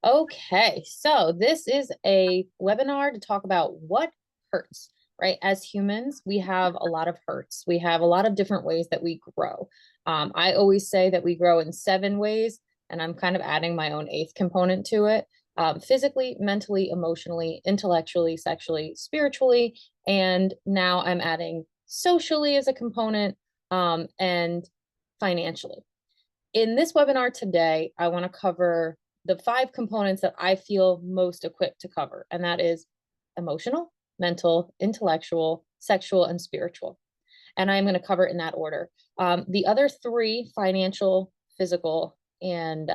Okay, so this is a webinar to talk about what hurts, right? As humans, we have a lot of hurts. We have a lot of different ways that we grow. I always say that we grow in 7 ways, and I'm kind of adding my own eighth component to it. Physically, mentally, emotionally, intellectually, sexually, spiritually, and now I'm adding socially as a component, and financially. In this webinar today, I want to cover the 5 components that I feel most equipped to cover, and that is emotional, mental, intellectual, sexual, and spiritual. And I'm going to cover it in that order. The other 3, financial, physical, and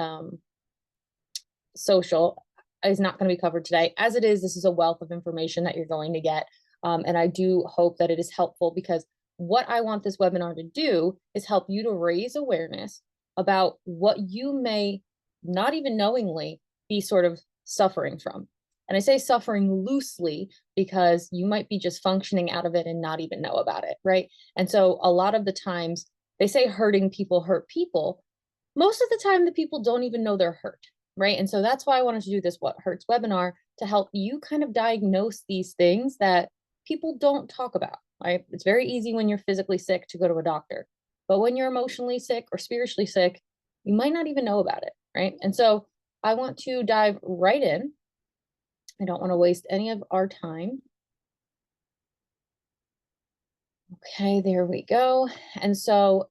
social, is not going to be covered today. As it is, this is a wealth of information that you're going to get. And I do hope that it is helpful, because what I want this webinar to do is help you to raise awareness about what you may not even knowingly be sort of suffering from. And I say suffering loosely because you might be just functioning out of it and not even know about it, right? And so a lot of the times they say hurting people hurt people. Most of the time, the people don't even know they're hurt, right? And so that's why I wanted to do this What Hurts webinar, to help you kind of diagnose these things that people don't talk about, right? It's very easy when you're physically sick to go to a doctor, but when you're emotionally sick or spiritually sick, you might not even know about it, right? And so I want to dive right in. I don't want to waste any of our time. Okay, there we go. And so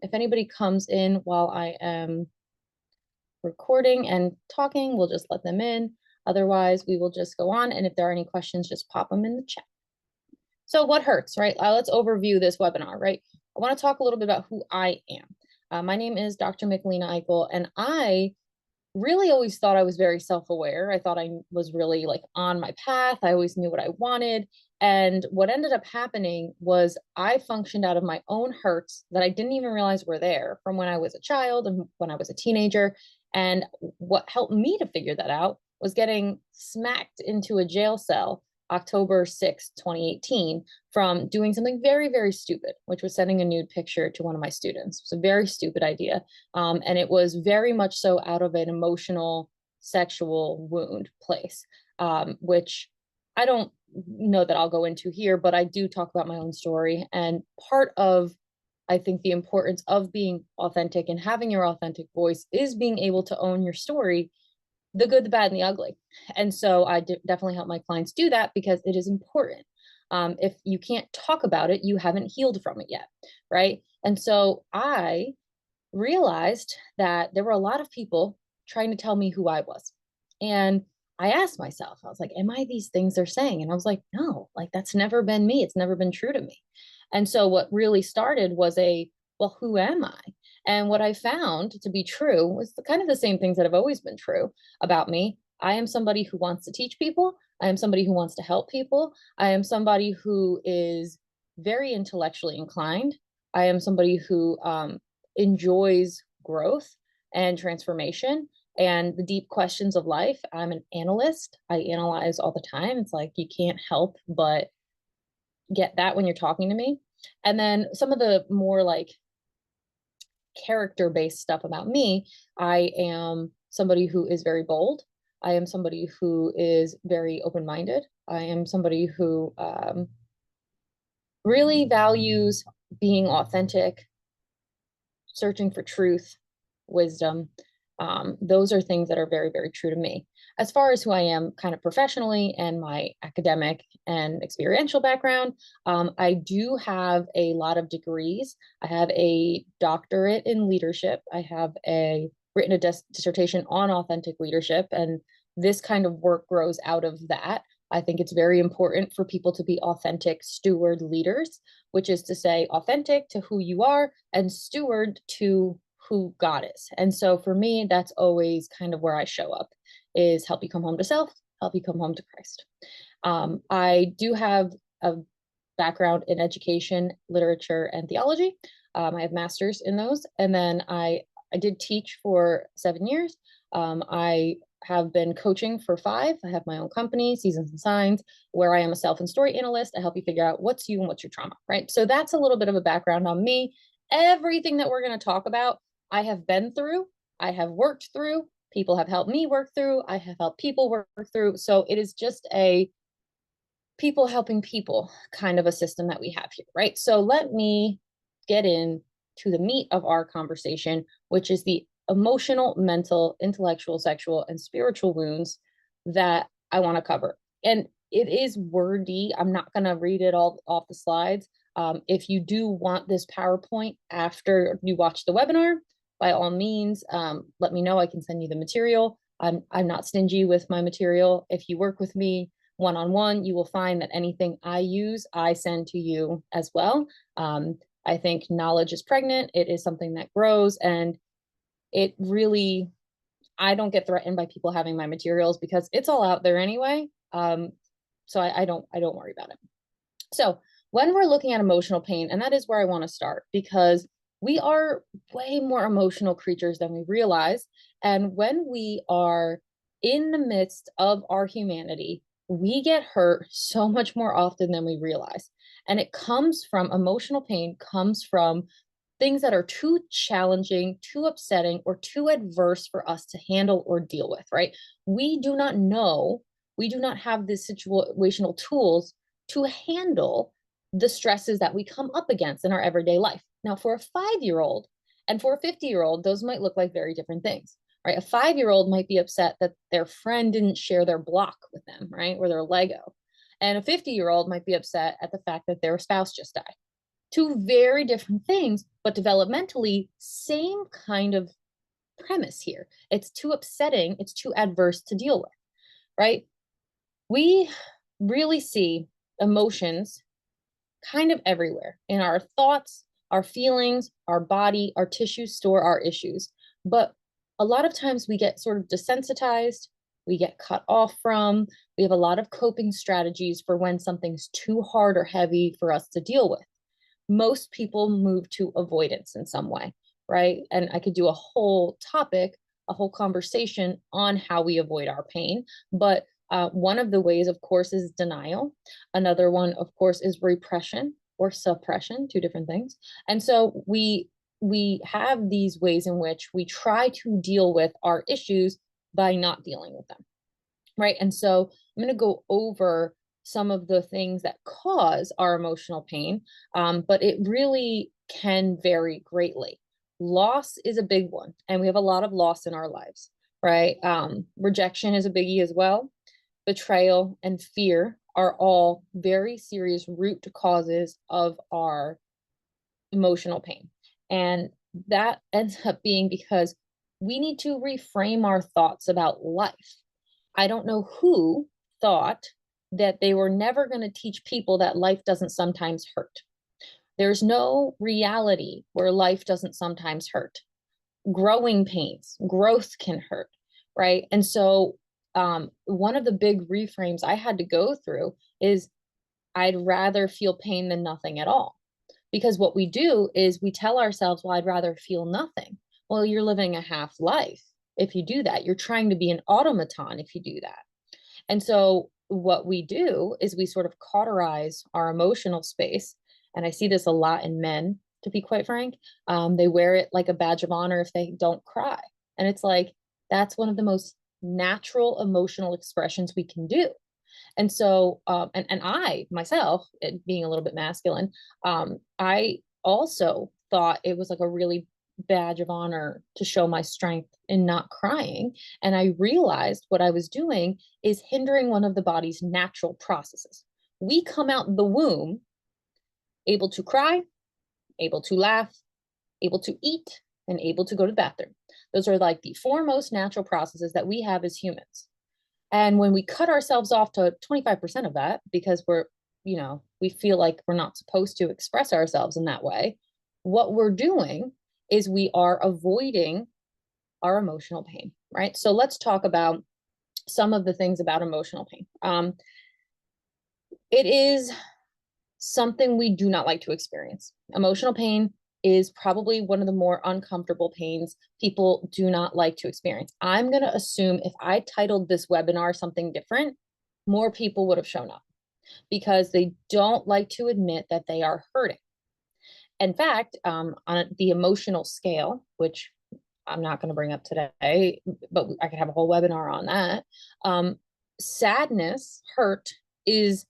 if anybody comes in while I am recording and talking, we'll just let them in. Otherwise, we will just go on. And if there are any questions, just pop them in the chat. So what hurts, right? Let's overview this webinar, right? I want to talk a little bit about who I am. My name is Dr. Michalina Eichel, and I really always thought I was very self-aware. I thought I was really like on my path. I always knew what I wanted. And what ended up happening was I functioned out of my own hurts that I didn't even realize were there from when I was a child and when I was a teenager. And what helped me to figure that out was getting smacked into a jail cell October 6th, 2018, from doing something very, very stupid, which was sending a nude picture to one of my students. It was a very stupid idea. And it was very much so out of an emotional, sexual wound place, which I don't know that I'll go into here, but I do talk about my own story. And part of, I think, the importance of being authentic and having your authentic voice is being able to own your story, the good, the bad, and the ugly. And so I definitely help my clients do that because it is important. If you can't talk about it, you haven't healed from it yet, right? And so I realized that there were a lot of people trying to tell me who I was. And I asked myself, I was like, am I these things they're saying? And I was like, no, like that's never been me. It's never been true to me. And so what really started was well, who am I? And what I found to be true was kind of the same things that have always been true about me. I am somebody who wants to teach people. I am somebody who wants to help people. I am somebody who is very intellectually inclined. I am somebody who enjoys growth and transformation and the deep questions of life. I'm an analyst. I analyze all the time. It's like you can't help but get that when you're talking to me. And then some of the more like character based stuff about me, I am somebody who is very bold. I am somebody who is very open minded. I am somebody who really values being authentic, searching for truth, wisdom. Those are things that are very, very true to me. As far as who I am kind of professionally and my academic and experiential background, I do have a lot of degrees. I have a doctorate in leadership. I have written a dissertation on authentic leadership, and this kind of work grows out of that. I think it's very important for people to be authentic steward leaders, which is to say authentic to who you are and steward to who God is. And so for me, that's always kind of where I show up, is help you come home to self, help you come home to Christ. I do have a background in education, literature, and theology. I have masters in those. And then I did teach for 7 years. I have been coaching for 5. I have my own company, Seasons and Signs, where I am a self and story analyst. I help you figure out what's you and what's your trauma, right? So that's a little bit of a background on me. Everything that we're going to talk about, I have been through, I have worked through, People have helped me work through. I have helped people work through. So it is just a people helping people kind of a system that we have here, right? So let me get in to the meat of our conversation, which is the emotional, mental, intellectual, sexual, and spiritual wounds that I want to cover. And it is wordy. I'm not going to read it all off the slides. If you do want this PowerPoint after you watch the webinar, by all means, let me know. I can send you the material. I'm not stingy with my material. If you work with me one-on-one, you will find that anything I use, I send to you as well. I think knowledge is pregnant. It is something that grows, and it really, I don't get threatened by people having my materials because it's all out there anyway. So I don't worry about it. So when we're looking at emotional pain, and that is where I want to start, because we are way more emotional creatures than we realize. And when we are in the midst of our humanity, we get hurt so much more often than we realize. And it comes from emotional pain, comes from things that are too challenging, too upsetting, or too adverse for us to handle or deal with, right? We do not know, we do not have the situational tools to handle the stresses that we come up against in our everyday life. Now, for a 5-year-old and for a 50-year-old, those might look like very different things, right? A 5-year-old might be upset that their friend didn't share their block with them, right? Or their Lego. And a 50-year-old might be upset at the fact that their spouse just died. Two very different things, but developmentally, same kind of premise here. It's too upsetting, it's too adverse to deal with, right? We really see emotions kind of everywhere in our thoughts, our feelings, our body, our tissues store our issues. But a lot of times we get sort of desensitized, we get cut off from, we have a lot of coping strategies for when something's too hard or heavy for us to deal with. Most people move to avoidance in some way, right? And I could do a whole topic, a whole conversation on how we avoid our pain. But one of the ways, of course, is denial. Another one, of course, is repression or suppression, two different things. And so we have these ways in which we try to deal with our issues by not dealing with them, right? And so I'm going to go over some of the things that cause our emotional pain, but it really can vary greatly. Loss is a big one, and we have a lot of loss in our lives, right? Rejection is a biggie as well. Betrayal and fear are all very serious root causes of our emotional pain. And that ends up being because we need to reframe our thoughts about life. I don't know who thought that they were never going to teach people that life doesn't sometimes hurt. There's no reality where life doesn't sometimes hurt. Growing pains, growth can hurt, right? And so one of the big reframes I had to go through is I'd rather feel pain than nothing at all. Because what we do is we tell ourselves, well, I'd rather feel nothing. Well, you're living a half life if you do that. You're trying to be an automaton if you do that. And so what we do is we sort of cauterize our emotional space. And I see this a lot in men, to be quite frank. They wear it like a badge of honor if they don't cry. And it's like, that's one of the most natural emotional expressions we can do. And so, and I myself, being a little bit masculine, I also thought it was like a really badge of honor to show my strength in not crying. And I realized what I was doing is hindering one of the body's natural processes. We come out the womb able to cry, able to laugh, able to eat, and able to go to the bathroom. Those are like the four most natural processes that we have as humans. And when we cut ourselves off to 25% of that because we feel like we're not supposed to express ourselves in that way, what we're doing is we are avoiding our emotional pain, right? So let's talk about some of the things about emotional pain. It is something we do not like to experience. Emotional pain is probably one of the more uncomfortable pains people do not like to experience. I'm going to assume if I titled this webinar something different, more people would have shown up because they don't like to admit that they are hurting. In fact, on the emotional scale, which I'm not going to bring up today, but I could have a whole webinar on that. Sadness, hurt is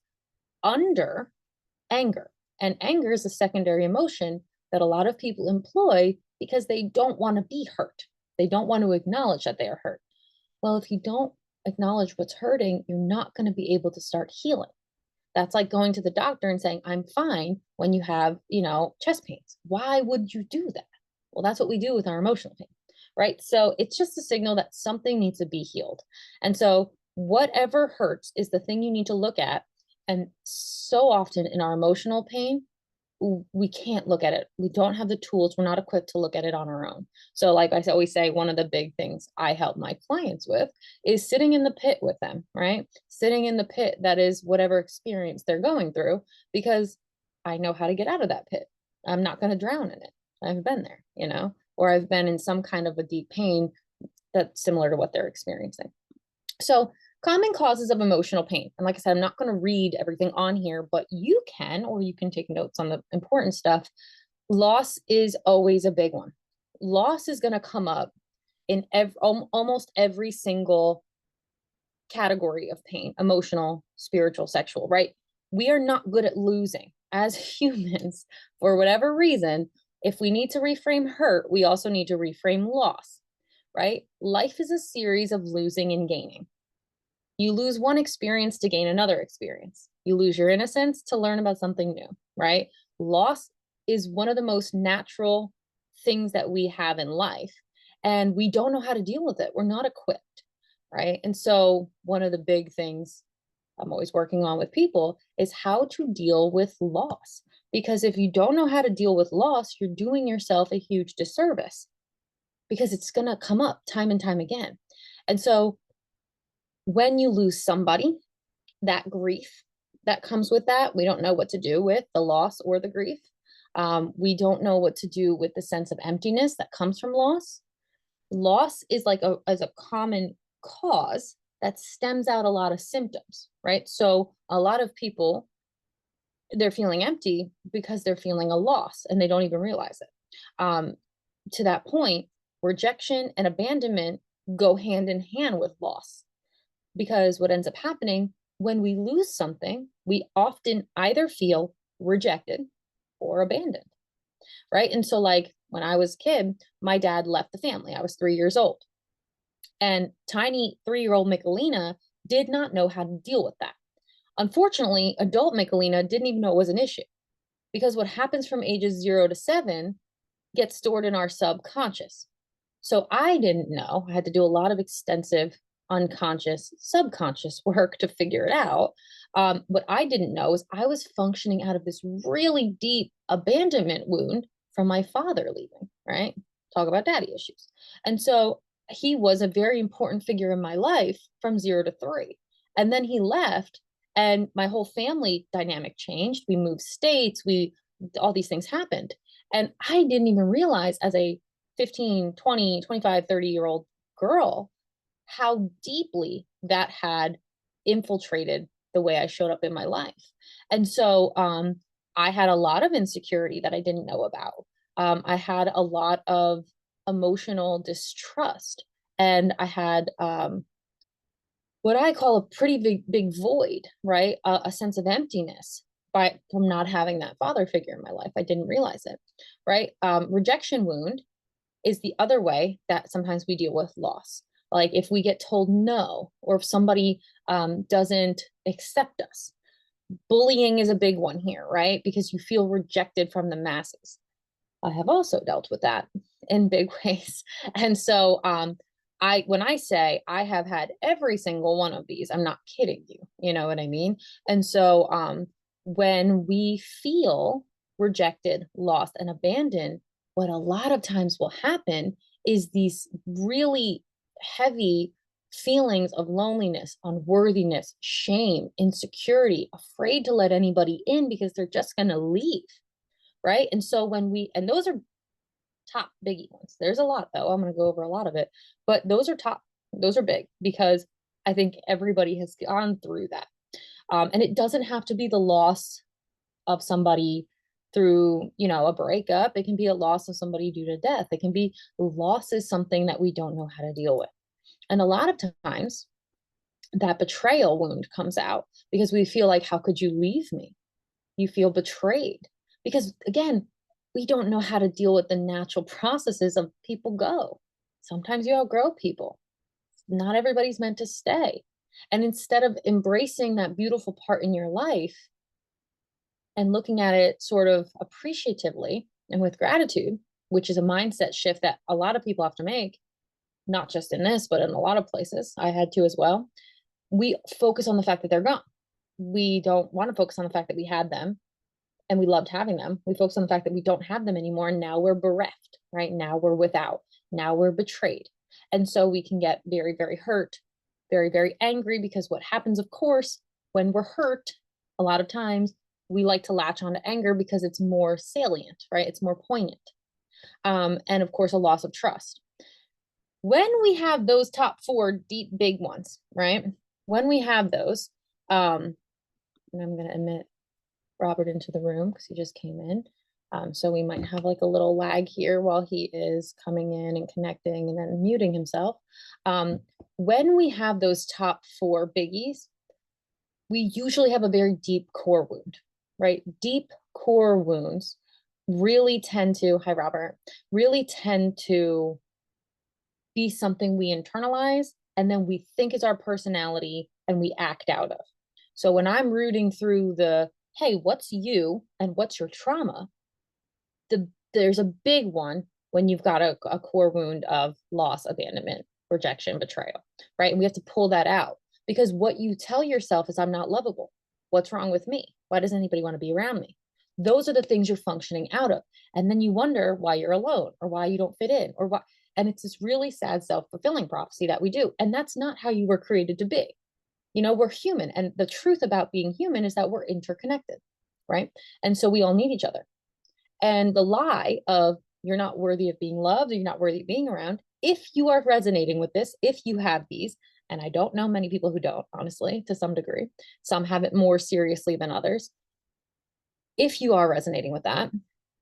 under anger. And anger is a secondary emotion that a lot of people employ because they don't want to be hurt. They don't want to acknowledge that they are hurt. Well, if you don't acknowledge what's hurting, you're not going to be able to start healing. That's like going to the doctor and saying, I'm fine when you have, chest pains. Why would you do that? Well, that's what we do with our emotional pain, right? So it's just a signal that something needs to be healed. And so whatever hurts is the thing you need to look at. And so often in our emotional pain, we can't look at it. We don't have the tools. We're not equipped to look at it on our own. So like I always say, one of the big things I help my clients with is sitting in the pit with them, right? Sitting in the pit that is whatever experience they're going through, because I know how to get out of that pit. I'm not going to drown in it. I've been there, or I've been in some kind of a deep pain that's similar to what they're experiencing. So common causes of emotional pain. And like I said, I'm not going to read everything on here, but you can, or you can take notes on the important stuff. Loss is always a big one. Loss is going to come up in almost every single category of pain: emotional, spiritual, sexual, right? We are not good at losing as humans for whatever reason. If we need to reframe hurt, we also need to reframe loss, right? Life is a series of losing and gaining. You lose one experience to gain another experience. You lose your innocence to learn about something new, right? Loss is one of the most natural things that we have in life, and we don't know how to deal with it. We're not equipped, right? And so one of the big things I'm always working on with people is how to deal with loss. Because if you don't know how to deal with loss, you're doing yourself a huge disservice, because it's going to come up time and time again. And so when you lose somebody, that grief that comes with that, we don't know what to do with the loss or the grief. We don't know what to do with the sense of emptiness that comes from loss. Loss is like as a common cause that stems out a lot of symptoms, right? So a lot of people, they're feeling empty because they're feeling a loss and they don't even realize it. To that point, rejection and abandonment go hand in hand with loss. Because what ends up happening when we lose something, we often either feel rejected or abandoned, right? And so, like when I was a kid, my dad left the family. I was 3 years old. And tiny 3-year-old Michelina did not know how to deal with that. Unfortunately, adult Michelina didn't even know it was an issue, because what happens from ages 0 to 7 gets stored in our subconscious. So I didn't know. I had to do a lot of extensive unconscious, subconscious work to figure it out. What I didn't know is I was functioning out of this really deep abandonment wound from my father leaving, right? Talk about daddy issues. And so he was a very important figure in my life from 0 to 3. And then he left, and my whole family dynamic changed. We moved states, all these things happened. And I didn't even realize as a 15, 20, 25, 30-year-old girl how deeply that had infiltrated the way I showed up in my life. And so I had a lot of insecurity that I didn't know about. I had a lot of emotional distrust, and I had what I call a pretty big void, right? A sense of emptiness from not having that father figure in my life. I didn't realize it, right? Rejection wound is the other way that sometimes we deal with loss. Like if we get told no, or if somebody doesn't accept us. Bullying is a big one here, right? Because you feel rejected from the masses. I have also dealt with that in big ways. And so when I say I have had every single one of these, I'm not kidding you. You know what I mean? And so when we feel rejected, lost, and abandoned, what a lot of times will happen is these really heavy feelings of loneliness, unworthiness, shame, insecurity, afraid to let anybody in because they're just going to leave, right? And so and those are top biggie ones. There's a lot though. I'm going to go over a lot of it, but those are big, because I think everybody has gone through that. And it doesn't have to be the loss of somebody through, you know, a breakup. It can be a loss of somebody due to death. It can be loss is something that we don't know how to deal with. And a lot of times that betrayal wound comes out because we feel like, how could you leave me? You feel betrayed because, again, we don't know how to deal with the natural processes of people go. Sometimes you outgrow people. Not everybody's meant to stay. And instead of embracing that beautiful part in your life and looking at it sort of appreciatively and with gratitude, which is a mindset shift that a lot of people have to make, not just in this, but in a lot of places, I had to as well. We focus on the fact that they're gone. We don't want to focus on the fact that we had them and we loved having them. We focus on the fact that we don't have them anymore. And now we're bereft, right? Now we're without. Now we're betrayed. And so we can get very, very hurt, very, very angry, because what happens, of course, when we're hurt, a lot of times we like to latch onto anger because it's more salient, right? It's more poignant. And of course, a loss of trust. When we have those top four deep, big ones, right? When we have those, and I'm going to admit Robert into the room because he just came in. So we might have like a little lag here while he is coming in and connecting and then muting himself. When we have those top four biggies, we usually have a very deep core wound, right? Deep core wounds really tend to, hi Robert, really tend to be something we internalize and then we think is our personality and we act out of. So when I'm rooting through the, hey, what's you and what's your trauma? There's a big one when you've got a core wound of loss, abandonment, rejection, betrayal, right? And we have to pull that out because what you tell yourself is, I'm not lovable. What's wrong with me? Why does anybody want to be around me? Those are the things you're functioning out of. And then you wonder why you're alone or why you don't fit in or why. And it's this really sad self-fulfilling prophecy that we do. And that's not how you were created to be. You know, we're human. And the truth about being human is that we're interconnected, right? And so we all need each other. And the lie of you're not worthy of being loved or you're not worthy of being around, if you are resonating with this, if you have these, and I don't know many people who don't, honestly, to some degree, some have it more seriously than others. If you are resonating with that,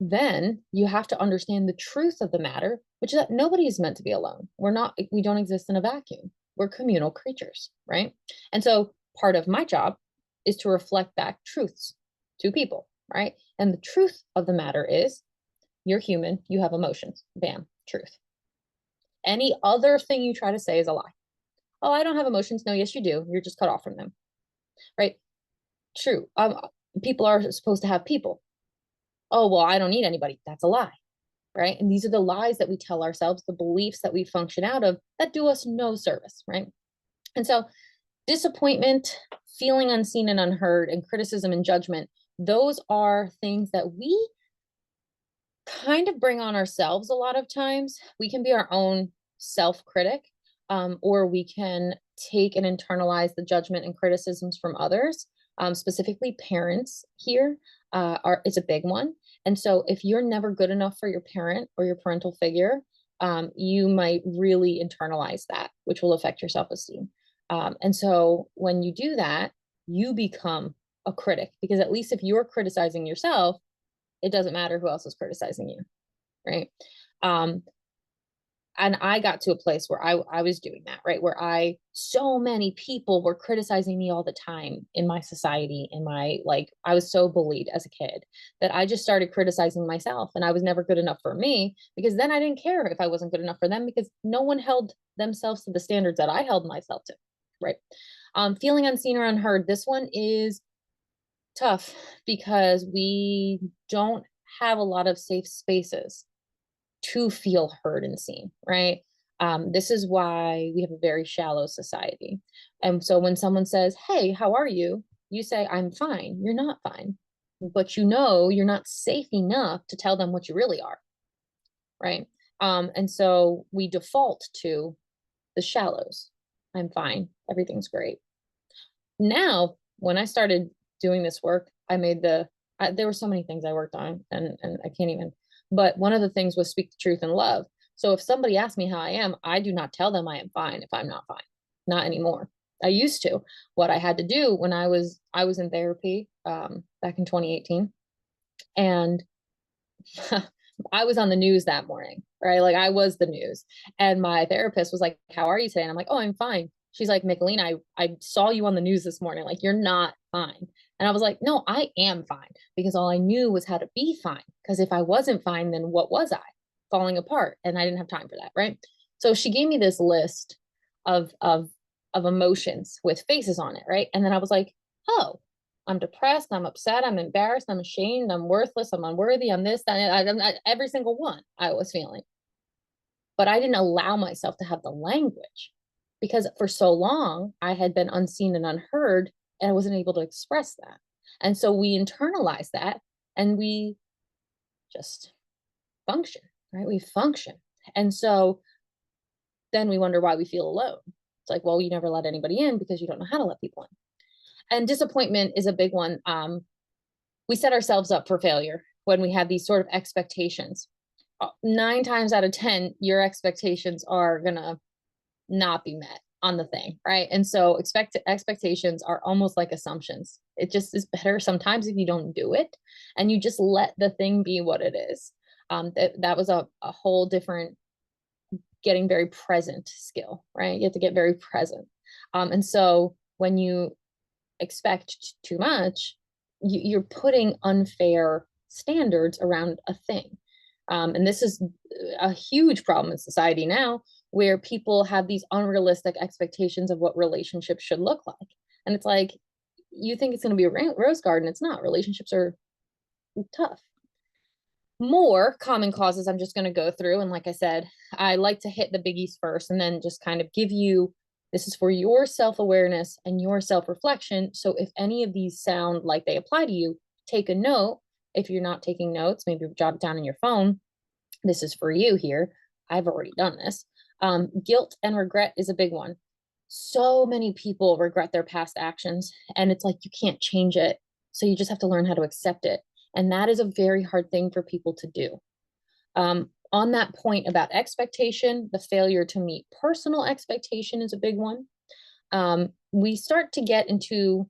then you have to understand the truth of the matter, which is that nobody is meant to be alone. We don't exist in a vacuum. We're communal creatures, right? And so part of my job is to reflect back truths to people, right? And the truth of the matter is you're human, you have emotions. Bam, truth. Any other thing you try to say is a lie. Oh, I don't have emotions. No, yes, you do. You're just cut off from them, right? True. People are supposed to have people. Oh, well, I don't need anybody. That's a lie, right? And these are the lies that we tell ourselves, the beliefs that we function out of that do us no service, right? And so disappointment, feeling unseen and unheard, and criticism and judgment, those are things that we kind of bring on ourselves a lot of times. We can be our own self-critic, or we can take and internalize the judgment and criticisms from others, specifically parents here is a big one. And so if you're never good enough for your parent or your parental figure, you might really internalize that, which will affect your self-esteem. And so when you do that, you become a critic, because at least if you're criticizing yourself, it doesn't matter who else is criticizing you, right? And I got to a place where I was doing that, right? Where so many people were criticizing me all the time in my society, I was so bullied as a kid that I just started criticizing myself, and I was never good enough for me, because then I didn't care if I wasn't good enough for them, because no one held themselves to the standards that I held myself to, right? Feeling unseen or unheard. This one is tough because we don't have a lot of safe spaces to feel heard and seen, right? This is why we have a very shallow society. And so when someone says, hey, how are you? You say, I'm fine. You're not fine. But you know you're not safe enough to tell them what you really are, right? And so we default to the shallows. I'm fine. Everything's great. Now, when I started doing this work, there were so many things I worked on, and I can't even, but one of the things was speak the truth in love. So if somebody asks me how I am, I do not tell them I am fine if I'm not fine. Not anymore. I used to. What I had to do when I was in therapy back in 2018 And I was on the news that morning, right? Like I was the news. And my therapist was like, "How are you today?" And I'm like, "Oh, I'm fine." She's like, "Michaelina, I saw you on the news this morning. Like, you're not fine." And I was like, "No, I am fine," because all I knew was how to be fine. Because if I wasn't fine, then what was I? Falling apart. And I didn't have time for that, right? So she gave me this list of emotions with faces on it, right? And then I was like, "Oh, I'm depressed, I'm upset, I'm embarrassed, I'm ashamed, I'm worthless, I'm unworthy, I'm this, that, and every single one I was feeling." But I didn't allow myself to have the language because for so long I had been unseen and unheard, and I wasn't able to express that. And so we internalize that and we just function, right? We function. And so then we wonder why we feel alone. It's like, well, you never let anybody in because you don't know how to let people in. And disappointment is a big one. We set ourselves up for failure when we have these sort of expectations. 9 times out of 10, your expectations are gonna not be met on the thing, right? And so expectations are almost like assumptions. It just is better sometimes if you don't do it and you just let the thing be what it is. That was a whole different getting very present skill, right? You have to get very present. And so when you expect too much, you're putting unfair standards around a thing. And this is a huge problem in society now, where people have these unrealistic expectations of what relationships should look like. And it's like, you think it's going to be a rose garden. It's not. Relationships are tough. More common causes I'm just going to go through. And like I said, I like to hit the biggies first and then just kind of give you, this is for your self-awareness and your self-reflection. So if any of these sound like they apply to you, take a note. If you're not taking notes, maybe jot it down in your phone. This is for you here. I've already done this. Guilt and regret is a big one. So many people regret their past actions, and it's like you can't change it. So you just have to learn how to accept it. And that is a very hard thing for people to do. On that point about expectation, the failure to meet personal expectation is a big one. We start to get into,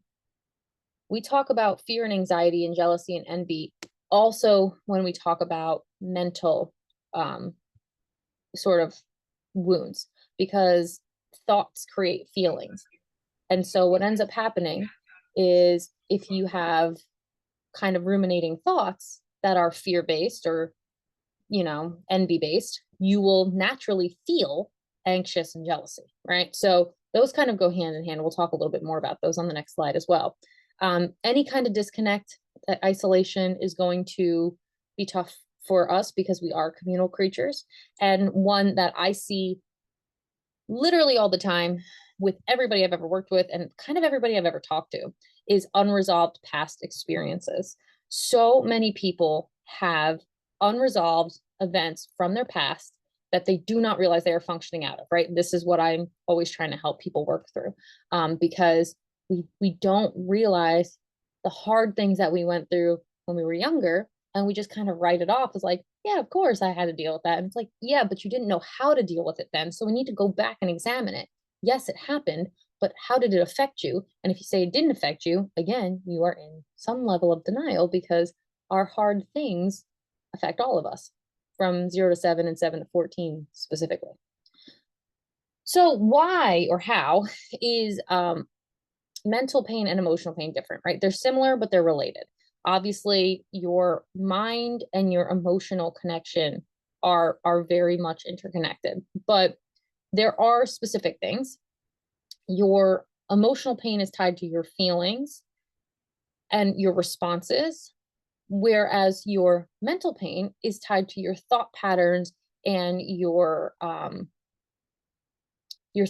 we talk about fear and anxiety and jealousy and envy. Also, when we talk about mental um, sort of wounds, because thoughts create feelings. And so what ends up happening is if you have kind of ruminating thoughts that are fear based or, envy based, you will naturally feel anxious and jealousy, right? So those kind of go hand in hand. We'll talk a little bit more about those on the next slide as well. Any kind of disconnect, isolation is going to be tough for us because we are communal creatures. And one that I see literally all the time with everybody I've ever worked with and kind of everybody I've ever talked to is unresolved past experiences. So many people have unresolved events from their past that they do not realize they are functioning out of, right? This is what I'm always trying to help people work through, because we don't realize the hard things that we went through when we were younger, and we just kind of write it off as like, yeah, of course I had to deal with that. And it's like, yeah, but you didn't know how to deal with it then. So we need to go back and examine it. Yes, it happened, but how did it affect you? And if you say it didn't affect you, again, you are in some level of denial because our hard things affect all of us from 0 to 7 and 7 to 14 specifically. So why or how is mental pain and emotional pain different, right? They're similar, but they're related. Obviously, your mind and your emotional connection are very much interconnected, but there are specific things. Your emotional pain is tied to your feelings and your responses, whereas your mental pain is tied to your thought patterns and your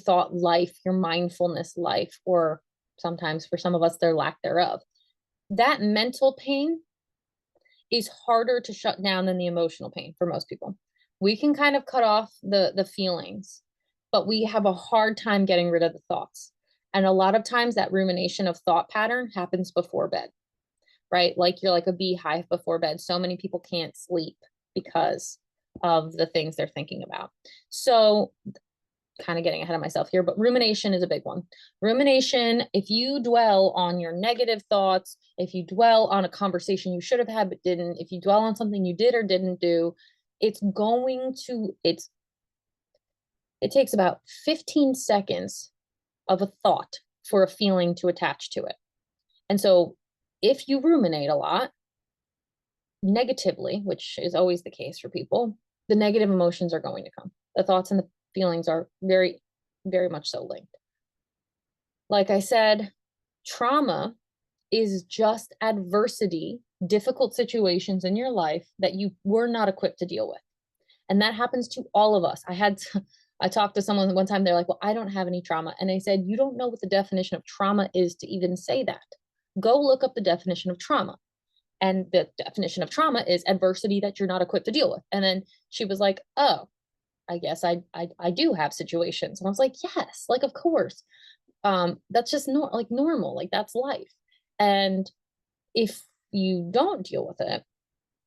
thought life, your mindfulness life, or sometimes for some of us, their lack thereof. That mental pain is harder to shut down than the emotional pain for most people. We can kind of cut off the feelings, but we have a hard time getting rid of the thoughts. And a lot of times that rumination of thought pattern happens before bed, right? Like you're like a beehive before bed. So many people can't sleep because of the things they're thinking about. So kind of getting ahead of myself here, but rumination is a big one. Rumination, if you dwell on your negative thoughts, if you dwell on a conversation you should have had but didn't, if you dwell on something you did or didn't do, it takes about 15 seconds of a thought for a feeling to attach to it. And so if you ruminate a lot negatively, which is always the case for people, the negative emotions are going to come. The thoughts and the feelings are very, very much so linked. Like I said, trauma is just adversity, difficult situations in your life that you were not equipped to deal with. And that happens to all of us. I talked to someone one time, they're like, well, I don't have any trauma. And I said, you don't know what the definition of trauma is to even say that. Go look up the definition of trauma. And the definition of trauma is adversity that you're not equipped to deal with. And then she was like, oh, I guess I do have situations. And I was like, yes, like, of course. That's just normal, like that's life. And if you don't deal with it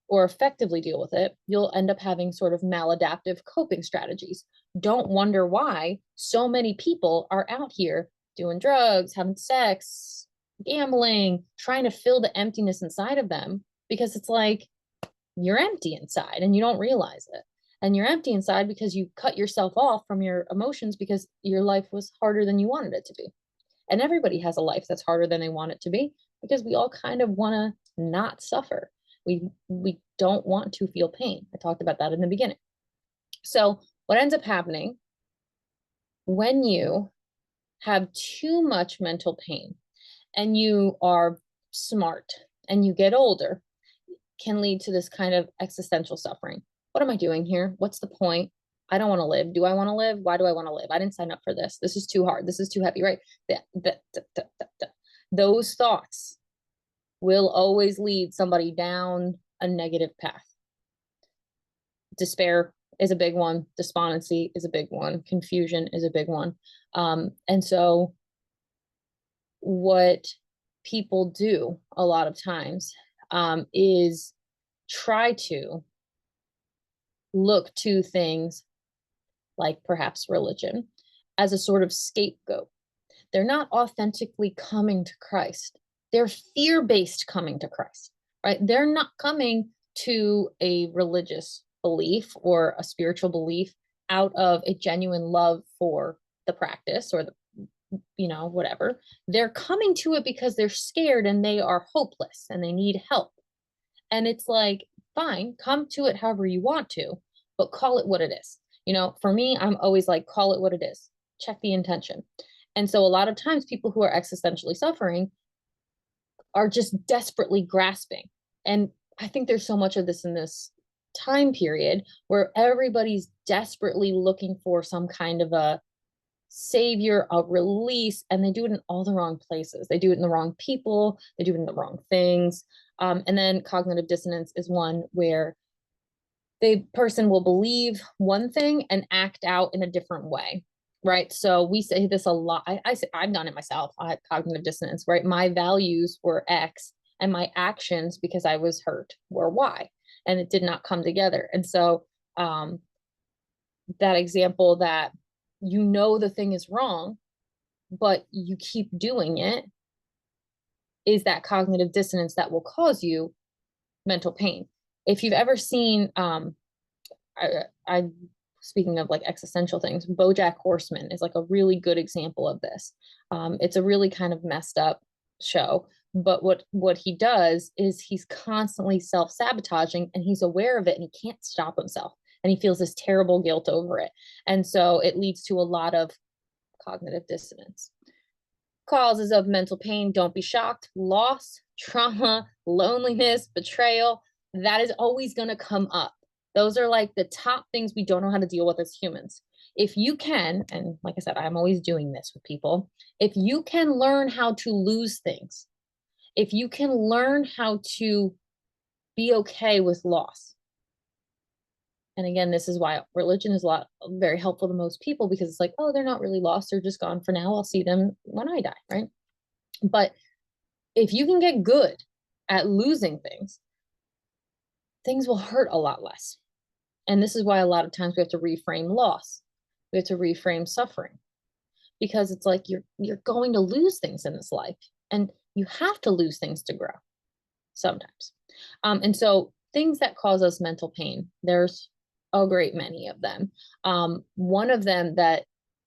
or effectively deal with it, you'll end up having sort of maladaptive coping strategies. Don't wonder why so many people are out here doing drugs, having sex, gambling, trying to fill the emptiness inside of them, because it's like you're empty inside and you don't realize it. And you're empty inside because you cut yourself off from your emotions because your life was harder than you wanted it to be. And everybody has a life that's harder than they want it to be, because we all kind of want to not suffer. We don't want to feel pain. I talked about that in the beginning. So what ends up happening when you have too much mental pain and you are smart and you get older can lead to this kind of existential suffering. What am I doing here? What's the point? I don't want to live. Do I want to live? Why do I want to live? I didn't sign up for this. This is too hard. This is too heavy, right? Those thoughts will always lead somebody down a negative path. Despair is a big one. Despondency is a big one. Confusion is a big one. And so what people do a lot of times is try to look to things like perhaps religion as a sort of scapegoat. They're not authentically coming to Christ. They're fear-based coming to Christ, right? They're not coming to a religious belief or a spiritual belief out of a genuine love for the practice or the, whatever. They're coming to it because they're scared and they are hopeless and they need help. And it's like, fine, come to it however you want to, but call it what it is. For me, I'm always like, call it what it is. Check the intention. And so a lot of times people who are existentially suffering are just desperately grasping. And I think there's so much of this in this time period where everybody's desperately looking for some kind of a savior, a release, and they do it in all the wrong places. They do it in the wrong people. They do it in the wrong things. And then cognitive dissonance is one where the person will believe one thing and act out in a different way, right? So we say this a lot. I've done it myself. I had cognitive dissonance, right? My values were X and my actions, because I was hurt, were Y, and it did not come together. And so that example that the thing is wrong, but you keep doing it, is that cognitive dissonance that will cause you mental pain. If you've ever seen, speaking of like existential things, BoJack Horseman is like a really good example of this. It's a really kind of messed up show, but what he does is he's constantly self-sabotaging, and he's aware of it, and he can't stop himself, and he feels this terrible guilt over it. And so it leads to a lot of cognitive dissonance. Causes of mental pain, don't be shocked: loss, trauma, loneliness, betrayal. That is always going to come up. Those are like the top things we don't know how to deal with as humans. If you can, and like I said, I'm always doing this with people, if you can learn how to lose things, if you can learn how to be okay with loss. And again, this is why religion is very helpful to most people, because it's like, oh, they're not really lost. They're just gone for now. I'll see them when I die, right? But if you can get good at losing things, things will hurt a lot less. And this is why a lot of times we have to reframe loss. We have to reframe suffering, because it's like you're going to lose things in this life, and you have to lose things to grow sometimes. And so things that cause us mental pain, there's a great many of them. One of them that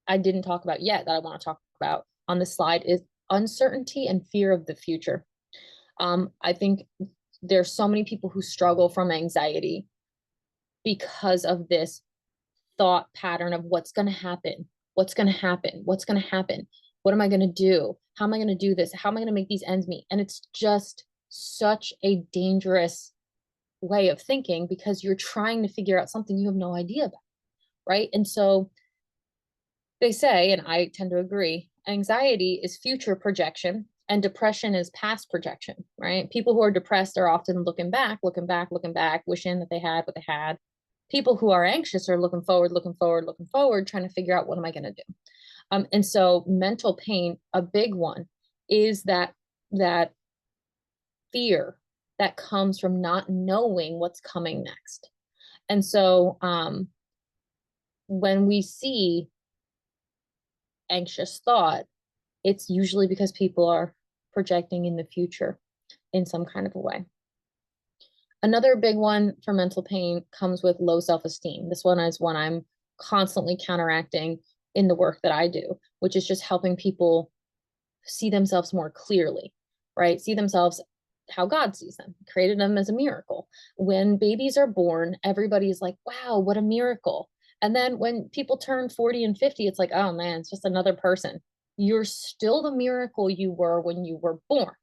I didn't talk about yet that I want to talk about on the slide is uncertainty and fear of the future. I think there's so many people who struggle from anxiety because of this thought pattern of what's going to happen, what's going to happen, what's going to happen, what am I going to do, how am I going to do this, how am I going to make these ends meet? And it's just such a dangerous way of thinking, because you're trying to figure out something you have no idea about, right? And so they say, and I tend to agree, anxiety is future projection and depression is past projection, right? People who are depressed are often looking back, looking back, looking back, wishing that they had what they had. People who are anxious are looking forward, looking forward, looking forward, trying to figure out, what am I going to do? And so mental pain, a big one, is that fear that comes from not knowing what's coming next. And so when we see anxious thought, it's usually because people are projecting in the future in some kind of a way. Another big one for mental pain comes with low self-esteem. This one is one I'm constantly counteracting in the work that I do, which is just helping people see themselves more clearly, right? See themselves how God sees them, created them as a miracle. When babies are born, everybody's like, wow, what a miracle. And then when people turn 40 and 50, it's like, oh man, it's just another person. You're still the miracle you were when you were born.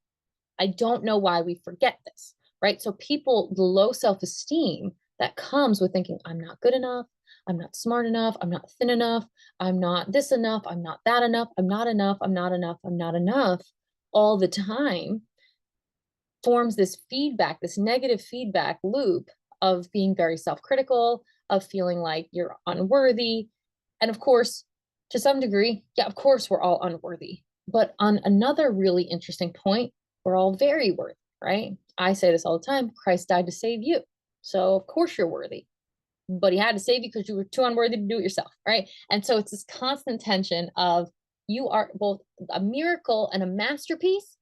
I don't know why we forget this, right? So people, the low self-esteem that comes with thinking, I'm not good enough, I'm not smart enough, I'm not thin enough, I'm not this enough, I'm not that enough, I'm not enough, I'm not enough, I'm not enough, all the time, forms this feedback, this negative feedback loop of being very self-critical, of feeling like you're unworthy. And of course, to some degree, yeah, of course, we're all unworthy. But on another really interesting point, we're all very worthy, right? I say this all the time, Christ died to save you. So of course you're worthy, but he had to save you because you were too unworthy to do it yourself, right? And so it's this constant tension of, you are both a miracle and a masterpiece,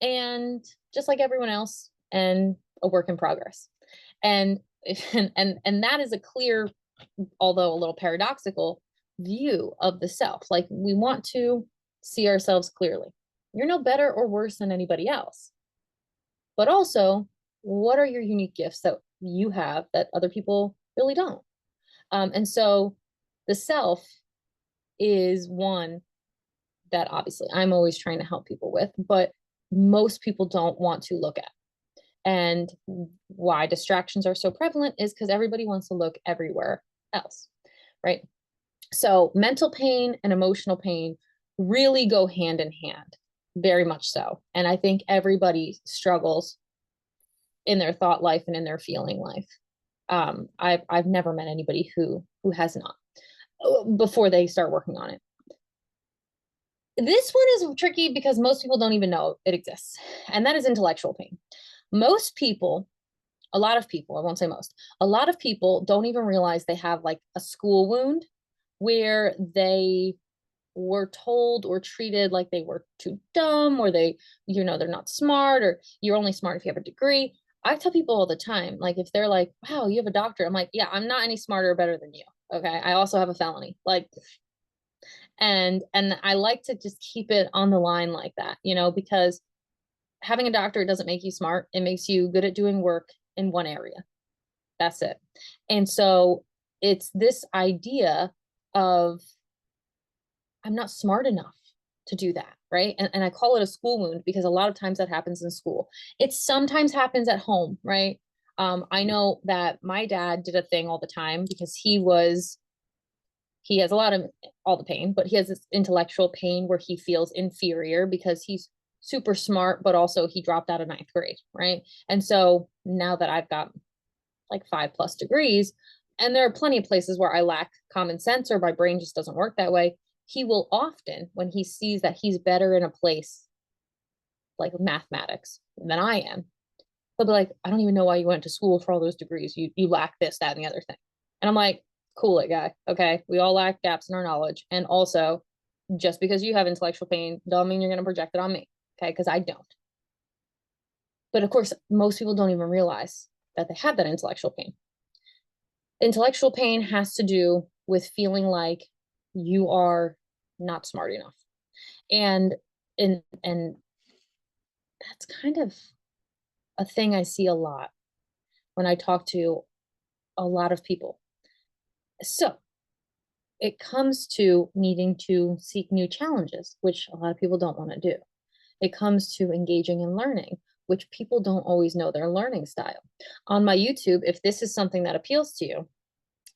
and just like everyone else, and a work in progress. And and that is a clear, although a little paradoxical, view of the self. Like, we want to see ourselves clearly. You're no better or worse than anybody else. But also, what are your unique gifts that you have that other people really don't? And so the self is one that obviously I'm always trying to help people with, but most people don't want to look at. And why distractions are so prevalent is because everybody wants to look everywhere else, right? So mental pain and emotional pain really go hand in hand, very much so. And I think everybody struggles in their thought life and in their feeling life. I've never met anybody who has not before they start working on it. This one is tricky because most people don't even know it exists, and that is intellectual pain. Most people, a lot of people, I won't say most, a lot of people don't even realize they have like a school wound where they were told or treated like they were too dumb, or they, they're not smart, or you're only smart if you have a degree. I tell people all the time, like, if they're like, wow, you have a doctor, I'm like, yeah, I'm not any smarter or better than you. Okay. I also have a felony. Like, and I like to just keep it on the line like that, because having a doctor doesn't make you smart. It makes you good at doing work in one area. That's it. And so it's this idea of, I'm not smart enough to do that, right? And I call it a school wound because a lot of times that happens in school. It sometimes happens at home, right? I know that my dad did a thing all the time because he has a lot of, all the pain, but he has this intellectual pain where he feels inferior because he's super smart, but also he dropped out of ninth grade, right? And so now that I've got like 5+ degrees, and there are plenty of places where I lack common sense or my brain just doesn't work that way, he will often, when he sees that he's better in a place like mathematics than I am, he'll be like, I don't even know why you went to school for all those degrees. You lack this, that, and the other thing. And I'm like, cool it, guy. Okay. We all lack gaps in our knowledge. And also, just because you have intellectual pain, don't mean you're going to project it on me. Okay. Because I don't. But of course, most people don't even realize that they have that intellectual pain. Intellectual pain has to do with feeling like you are not smart enough. And and that's kind of a thing I see a lot when I talk to a lot of people. So it comes to needing to seek new challenges, which a lot of people don't want to do. It comes to engaging in learning, which people don't always know their learning style. On my YouTube, if this is something that appeals to you,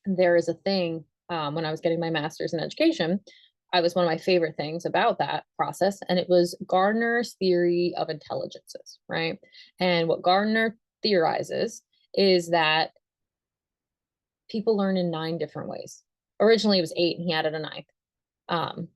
there is a thing when I was getting my master's in education, I was one of my favorite things about that process, and it was Gardner's theory of intelligences, right? And what Gardner theorizes is that people learn in 9 different ways. Originally, it was 8, and he added a 9th.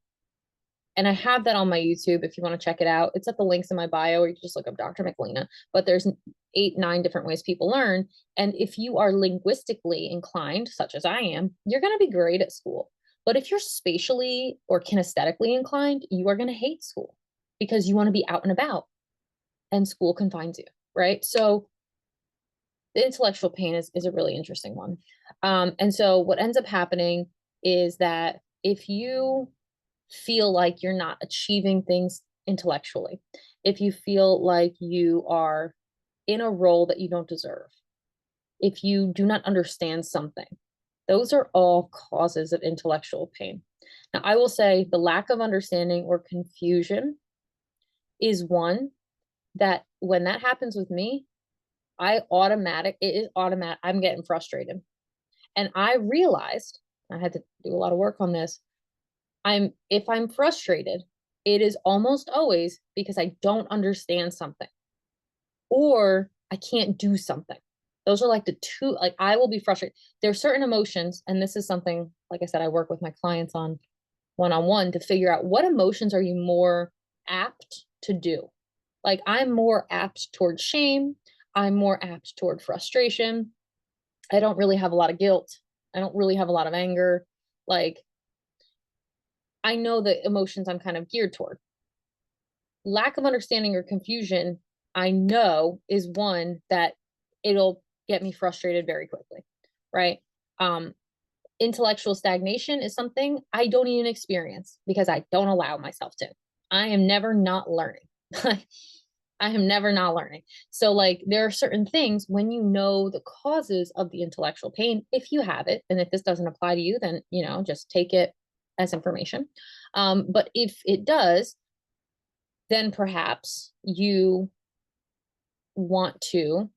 And I have that on my YouTube if you want to check it out. It's at the links in my bio, or you can just look up Dr. McLena. But there's 8, 9 different ways people learn. And if you are linguistically inclined, such as I am, you're going to be great at school. But if you're spatially or kinesthetically inclined, you are going to hate school because you want to be out and about, and school confines you, right? So the intellectual pain is a really interesting one. And so what ends up happening is that if you feel like you're not achieving things intellectually, if you feel like you are in a role that you don't deserve, if you do not understand something, those are all causes of intellectual pain. Now, I will say the lack of understanding or confusion is one that when that happens with me, it is automatic. I'm getting frustrated. And I realized I had to do a lot of work on this. If I'm frustrated, it is almost always because I don't understand something or I can't do something. Those are like the two, like I will be frustrated. There are certain emotions, and this is something, like I said, I work with my clients on one-on-one to figure out what emotions are you more apt to do. Like I'm more apt toward shame. I'm more apt toward frustration. I don't really have a lot of guilt. I don't really have a lot of anger. Like I know the emotions I'm kind of geared toward. Lack of understanding or confusion, I know, is one that it'll get me frustrated very quickly, right? Intellectual stagnation is something I don't even experience because I don't allow myself to. I am never not learning. I am never not learning. So, like, there are certain things when you know the causes of the intellectual pain, if you have it, and if this doesn't apply to you, then, just take it as information. But if it does, then perhaps you want to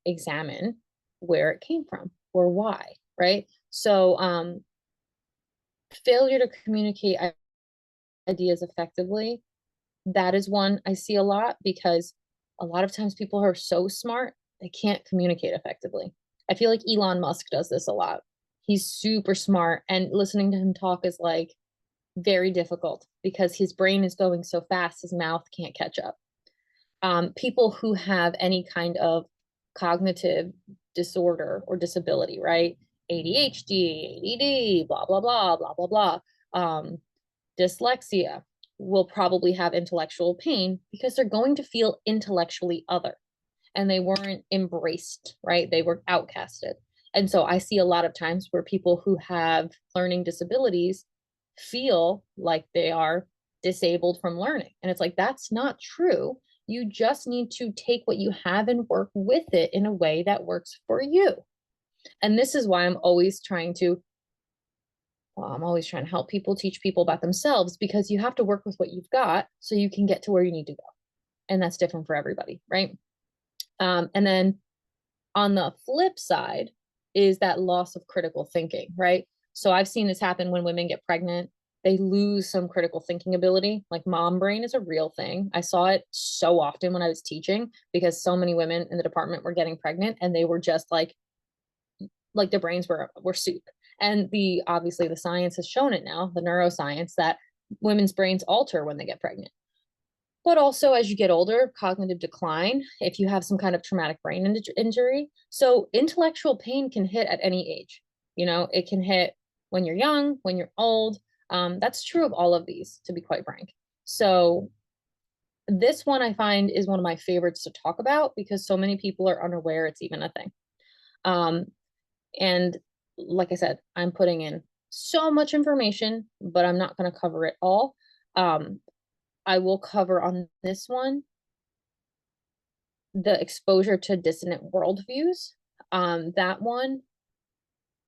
examine where it came from or why, right? So, failure to communicate ideas effectively, that is one I see a lot because a lot of times people are so smart, they can't communicate effectively. I feel like Elon Musk does this a lot. He's super smart, and listening to him talk is like very difficult because his brain is going so fast, his mouth can't catch up. People who have any kind of cognitive disorder or disability, right? ADHD, ADD, blah, blah, blah, blah, blah, blah. Dyslexia will probably have intellectual pain because they're going to feel intellectually other and they weren't embraced, right? They were outcasted. And so I see a lot of times where people who have learning disabilities feel like they are disabled from learning. And it's like, that's not true. You just need to take what you have and work with it in a way that works for you. And this is why I'm always trying to help people, teach people about themselves, because you have to work with what you've got so you can get to where you need to go. And that's different for everybody, right? And then on the flip side is that loss of critical thinking, right? So I've seen this happen when women get pregnant. They lose some critical thinking ability. Like mom brain is a real thing. I saw it so often when I was teaching because so many women in the department were getting pregnant and they were just like their brains were soup. And obviously the science has shown it now, the neuroscience, that women's brains alter when they get pregnant. But also as you get older, cognitive decline, if you have some kind of traumatic brain injury. So intellectual pain can hit at any age. It can hit when you're young, when you're old. That's true of all of these, to be quite frank. So this one I find is one of my favorites to talk about because so many people are unaware it's even a thing. Um, and like I said, I'm putting in so much information, but I'm not going to cover it all. Um, I will cover on this one the exposure to dissonant worldviews. That one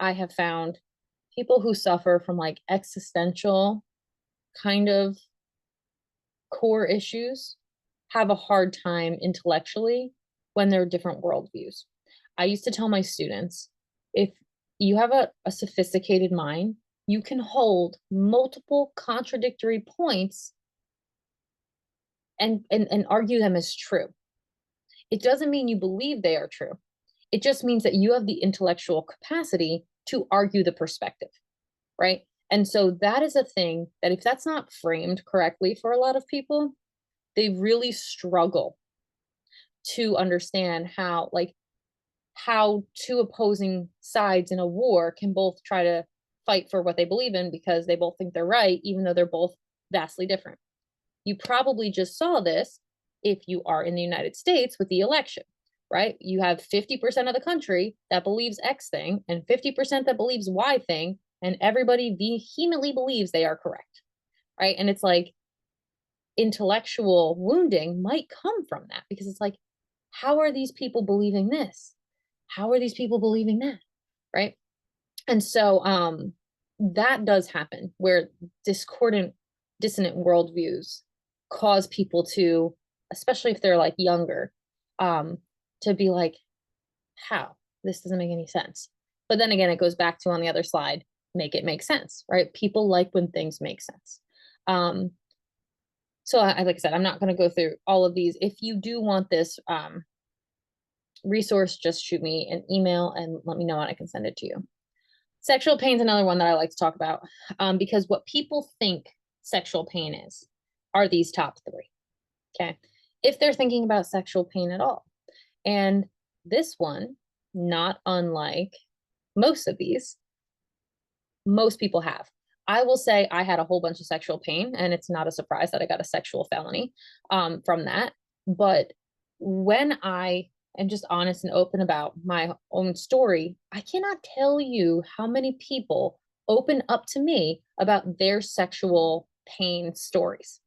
I have found people who suffer from like existential kind of core issues have a hard time intellectually when there are different worldviews. I used to tell my students, if you have a sophisticated mind, you can hold multiple contradictory points and argue them as true. It doesn't mean you believe they are true. It just means that you have the intellectual capacity to argue the perspective, right? And so that is a thing that if that's not framed correctly for a lot of people, they really struggle to understand how two opposing sides in a war can both try to fight for what they believe in because they both think they're right, even though they're both vastly different. You probably just saw this if you are in the United States with the election, right? You have 50% of the country that believes X thing and 50% that believes Y thing, and everybody vehemently believes they are correct, right? And it's like intellectual wounding might come from that because it's like, how are these people believing this? How are these people believing that? Right. And so that does happen where dissonant worldviews cause people to, especially if they're like younger, to be like, how? This doesn't make any sense. But then again, it goes back to on the other slide, make it make sense, right? People like when things make sense. So like I said, I'm not going to go through all of these. If you do want this resource, just shoot me an email and let me know and I can send it to you. Sexual pain is another one that I like to talk about because what people think sexual pain is are these top three. Okay. If they're thinking about sexual pain at all. And this one, not unlike most of these, most people have. I will say I had a whole bunch of sexual pain, and it's not a surprise that I got a sexual felony from that. But when I am just honest and open about my own story, I cannot tell you how many people open up to me about their sexual pain stories,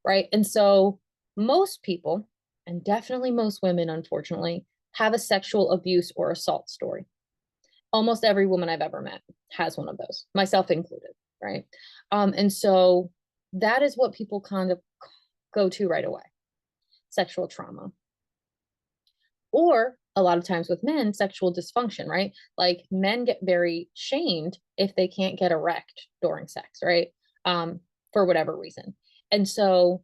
right? And so most people, and definitely most women, unfortunately, have a sexual abuse or assault story. Almost every woman I've ever met has one of those, myself included, right? And so that is what people kind of go to right away, sexual trauma. Or a lot of times with men, sexual dysfunction, right? Like men get very shamed if they can't get erect during sex, right? For whatever reason. And so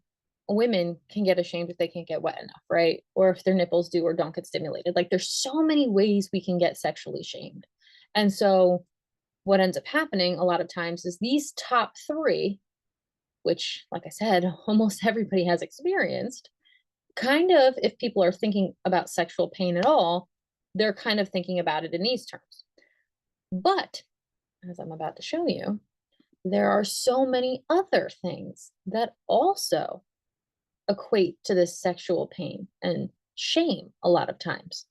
women can get ashamed if they can't get wet enough, right? Or if their nipples do or don't get stimulated. Like there's so many ways we can get sexually shamed. And so what ends up happening a lot of times is these top three, which, like I said, almost everybody has experienced, kind of, if people are thinking about sexual pain at all, they're kind of thinking about it in these terms. But as I'm about to show you, there are so many other things that also equate to this sexual pain and shame a lot of times.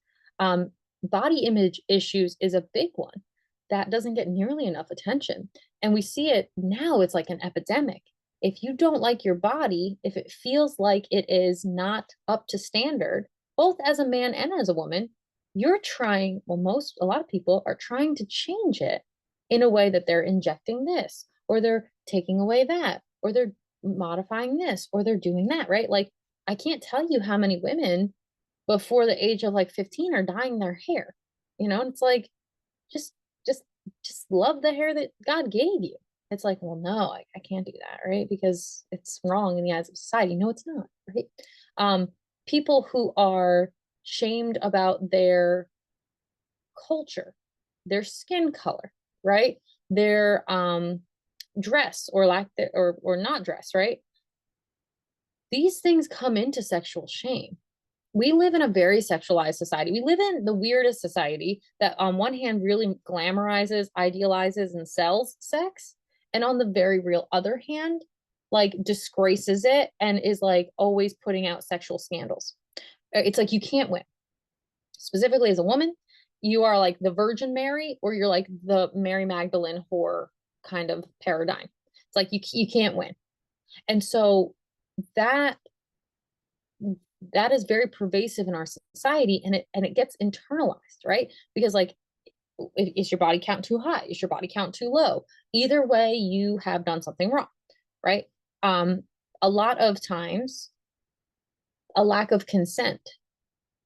Body image issues is a big one that doesn't get nearly enough attention. And we see it now, it's like an epidemic. If you don't like your body, if it feels like it is not up to standard, both as a man and as a woman, you're trying, well, a lot of people are trying to change it in a way that they're injecting this, or they're taking away that, or they're modifying this, or they're doing that, right? Like, I can't tell you how many women before the age of like 15 are dyeing their hair. And it's like, just just just love the hair that God gave you. It's like, well, no, I can't do that, right? Because it's wrong in the eyes of society. No, it's not, right? People who are shamed about their culture, their skin color, right? Their dress or or not dress, right? These things come into sexual shame. we live in a very sexualized society. We live in the weirdest society that on one hand really glamorizes, idealizes, and sells sex, and on the very real other hand, like disgraces it and is like always putting out sexual scandals. It's like you can't win. Specifically as a woman, you are like the Virgin Mary or you're like the Mary Magdalene whore kind of paradigm. It's like you can't win. And so that that is very pervasive in our society, and it gets internalized, right? Because like, is your body count too high? Is your body count too low? Either way, you have done something wrong, right? um a lot of times a lack of consent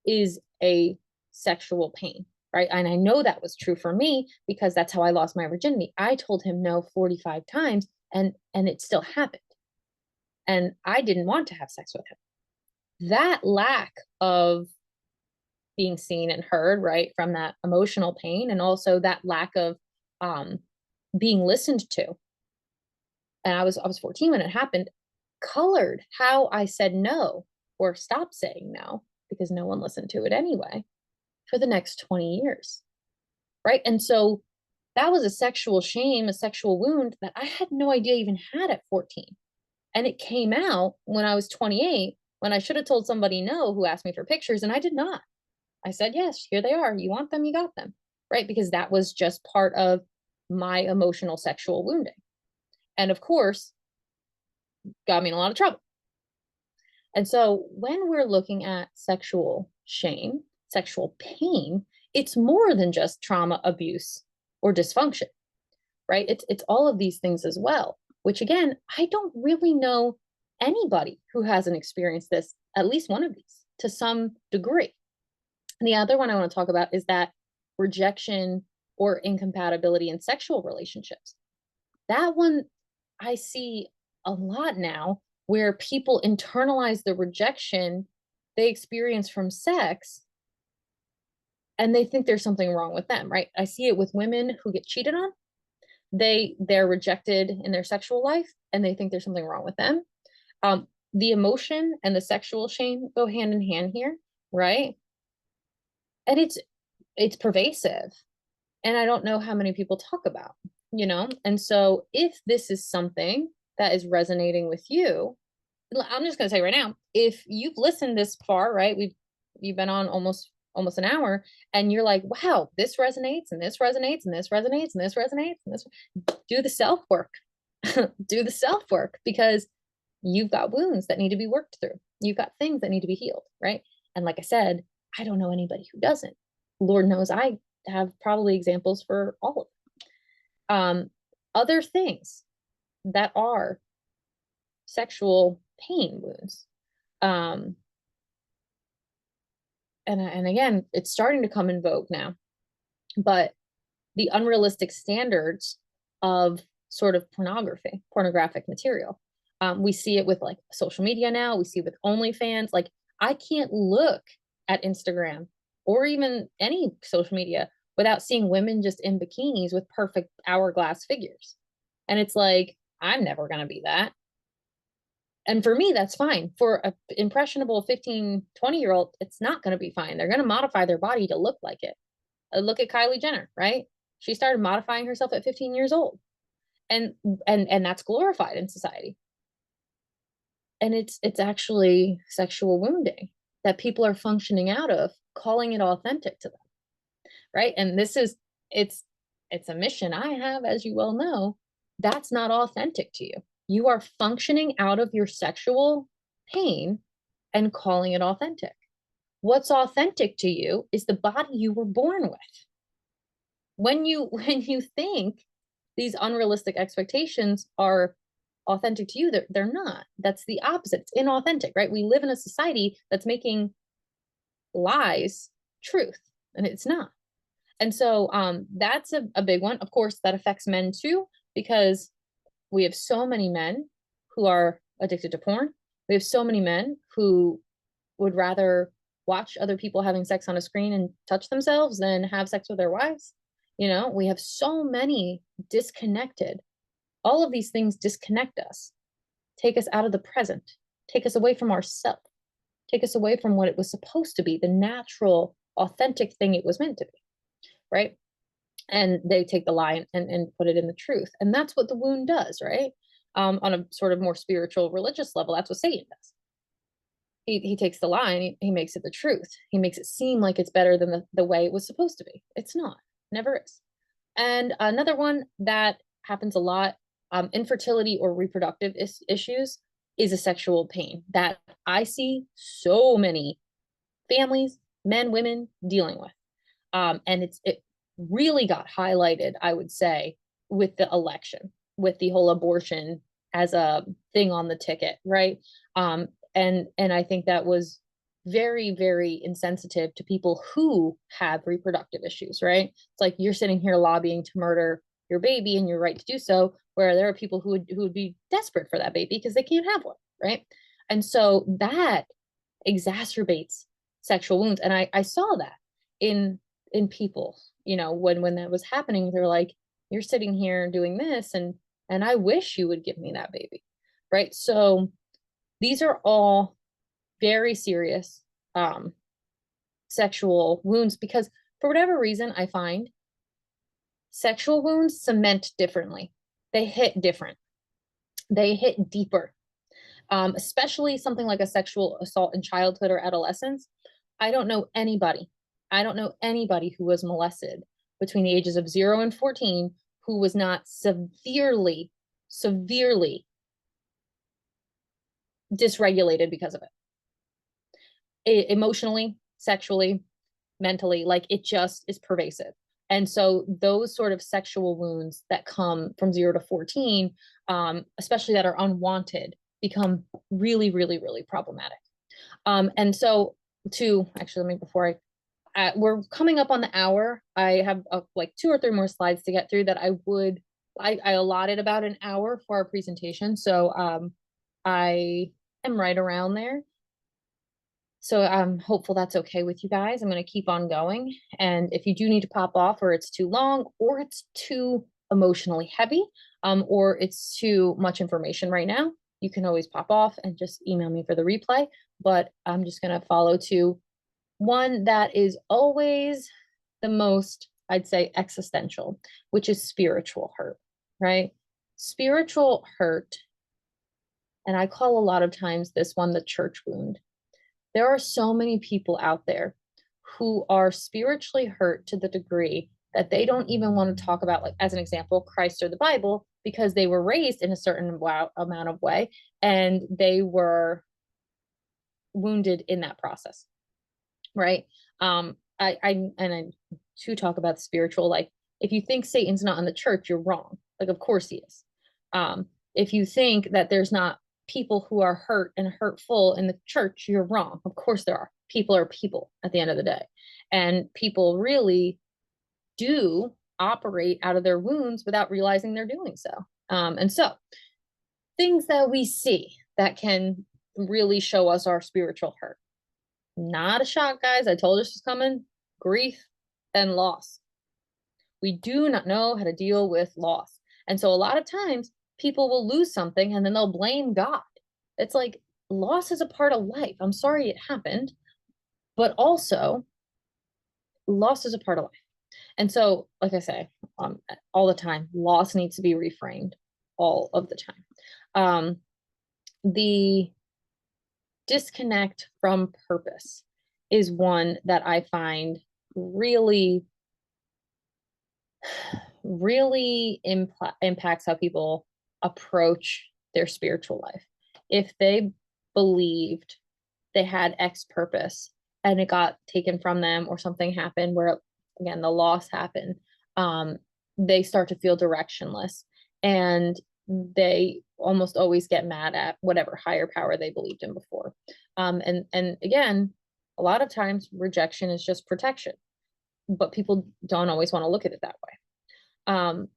is a sexual pain, right? And I know that was true for me because that's how I lost my virginity. I told him no 45 times, and it still happened, and I didn't want to have sex with him. That lack of being seen and heard, right, from that emotional pain, and also that lack of um being listened to. And I was 14 when it happened, colored how I said no or stopped saying no, because no one listened to it anyway, for the next 20 years, right? And so that was a sexual shame, a sexual wound that I had no idea I even had at 14. And it came out when I was 28, when I should have told somebody no who asked me for pictures, and I did not. I said, yes, here they are. You want them, you got them. Right. Because that was just part of my emotional sexual wounding. And of course, got me in a lot of trouble. And so when we're looking at sexual shame, sexual pain, it's more than just trauma, abuse, or dysfunction, right? It's all of these things as well, which again, I don't really know anybody who hasn't experienced this, at least one of these to some degree. And the other one I want to talk about is that rejection or incompatibility in sexual relationships. That one I see a lot now, where people internalize the rejection they experience from sex and they think there's something wrong with them, right? I see it with women who get cheated on. They're rejected in their sexual life and they think there's something wrong with them. The emotion and the sexual shame go hand in hand here, right? And it's pervasive, and I don't know how many people talk about, and so if this is something that is resonating with you, I'm just going to say right now, if you've listened this far, right, you've been on almost an hour, and you're like, wow, this resonates and this resonates and this resonates and this resonates and this, do the self work. Do the self work, because you've got wounds that need to be worked through. You've got things that need to be healed, right? And like I said, I don't know anybody who doesn't. Lord knows I have probably examples for all of them. Other things that are sexual pain wounds. And again, it's starting to come in vogue now, but the unrealistic standards of sort of pornographic material. We see it with like social media now. We see it with OnlyFans. Like, I can't look at Instagram or even any social media without seeing women just in bikinis with perfect hourglass figures. And it's like, I'm never going to be that. And for me, that's fine. For an impressionable 15, 20-year-old, it's not going to be fine. They're going to modify their body to look like it. Look at Kylie Jenner, right? She started modifying herself at 15 years old. And that's glorified in society. And it's actually sexual wounding that people are functioning out of, calling it authentic to them, right? And it's a mission I have, as you well know. That's not authentic to you. You are functioning out of your sexual pain and calling it authentic. What's authentic to you is the body you were born with. When you think these unrealistic expectations are authentic to you, they're not. That's the opposite. It's inauthentic, right? We live in a society that's making lies truth, and it's not. And so that's a big one. Of course, that affects men too, because we have so many men who are addicted to porn. We have so many men who would rather watch other people having sex on a screen and touch themselves than have sex with their wives. We have so many disconnected. All of these things disconnect us, take us out of the present, take us away from ourselves. take us away from what it was supposed to be, the natural, authentic thing it was meant to be, right? And they take the lie and put it in the truth. And that's what the wound does, right? On a sort of more spiritual, religious level, that's what Satan does. He takes the lie and he makes it the truth. He makes it seem like it's better than the way it was supposed to be. It's not, never is. And another one that happens a lot, infertility or reproductive issues, is a sexual pain that I see so many families, men, women dealing with. And it really got highlighted, I would say, with the election, with the whole abortion as a thing on the ticket, right? And I think that was very, very insensitive to people who have reproductive issues, right? It's like you're sitting here lobbying to murder your baby and your right to do so, where there are people who would be desperate for that baby because they can't have one, right? And so that exacerbates sexual wounds. And I saw that in people, when that was happening, they're like, you're sitting here doing this, and I wish you would give me that baby, right? So these are all very serious sexual wounds, because for whatever reason, I find sexual wounds cement differently. They hit different. They hit deeper. Especially something like a sexual assault in childhood or adolescence. I don't know anybody who was molested between the ages of 0 and 14 who was not severely, severely dysregulated because of it. Emotionally, sexually, mentally, like it just is pervasive. And so those sort of sexual wounds that come from 0 to 14, especially that are unwanted, become really, really, really problematic. And so actually, let me, before we're coming up on the hour. I have like 2 or 3 more slides to get through that I allotted about an hour for our presentation. So I am right around there. So I'm hopeful that's okay with you guys. I'm going to keep on going. And if you do need to pop off, or it's too long, or it's too emotionally heavy, or it's too much information right now, you can always pop off and just email me for the replay. But I'm just going to follow to one that is always the most, I'd say, existential, which is spiritual hurt, right? Spiritual hurt, and I call a lot of times this one the church wound. There are so many people out there who are spiritually hurt to the degree that they don't even want to talk about, like, as an example, Christ or the Bible, because they were raised in a certain amount of way and they were wounded in that process, right? I to talk about the spiritual, like, if you think Satan's not in the church, you're wrong. Like, of course he is. If you think that there's not people who are hurt and hurtful in the church, you're wrong. Of course there are. People are people at the end of the day. And people really do operate out of their wounds without realizing they're doing so. And so things that we see that can really show us our spiritual hurt. Not a shock, guys. I told you this was coming. Grief and loss. We do not know how to deal with loss. And so a lot of times people will lose something and then they'll blame God. It's like, loss is a part of life. I'm sorry it happened, but also loss is a part of life. And so, like I say, all the time, loss needs to be reframed all of the time. The disconnect from purpose is one that I find really, really impacts how people approach their spiritual life. If they believed they had X purpose and it got taken from them, or something happened where, again, the loss happened, they start to feel directionless, and they almost always get mad at whatever higher power they believed in before. And again, a lot of times rejection is just protection, but people don't always want to look at it that way.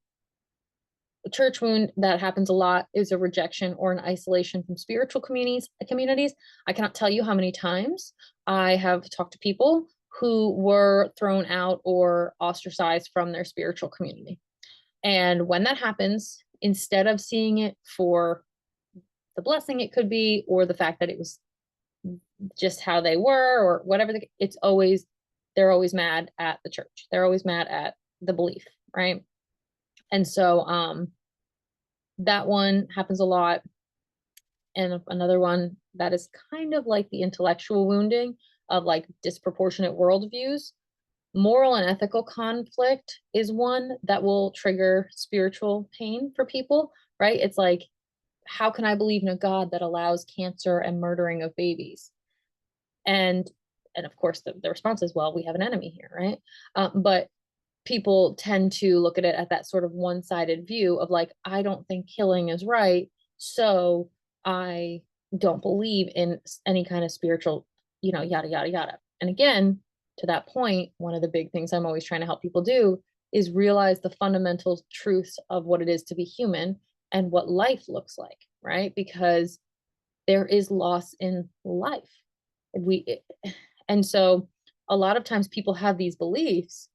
A church wound that happens a lot is a rejection or an isolation from spiritual communities. I cannot tell you how many times I have talked to people who were thrown out or ostracized from their spiritual community. And when that happens, instead of seeing it for the blessing it could be, or the fact that it was just how they were or whatever. They're always mad at the church. They're always mad at the belief, right? And so that one happens a lot. And another one that is kind of like the intellectual wounding of like disproportionate worldviews. Moral and ethical conflict is one that will trigger spiritual pain for people, right? It's like, how can I believe in a God that allows cancer and murdering of babies? And of course the response is, well, we have an enemy here, right? But people tend to look at it at that sort of one-sided view of like, I don't think killing is right, so I don't believe in any kind of spiritual, yada yada yada. And again, to that point, one of the big things I'm always trying to help people do is realize the fundamental truths of what it is to be human and what life looks like, right? Because there is loss in life. And so a lot of times people have these beliefs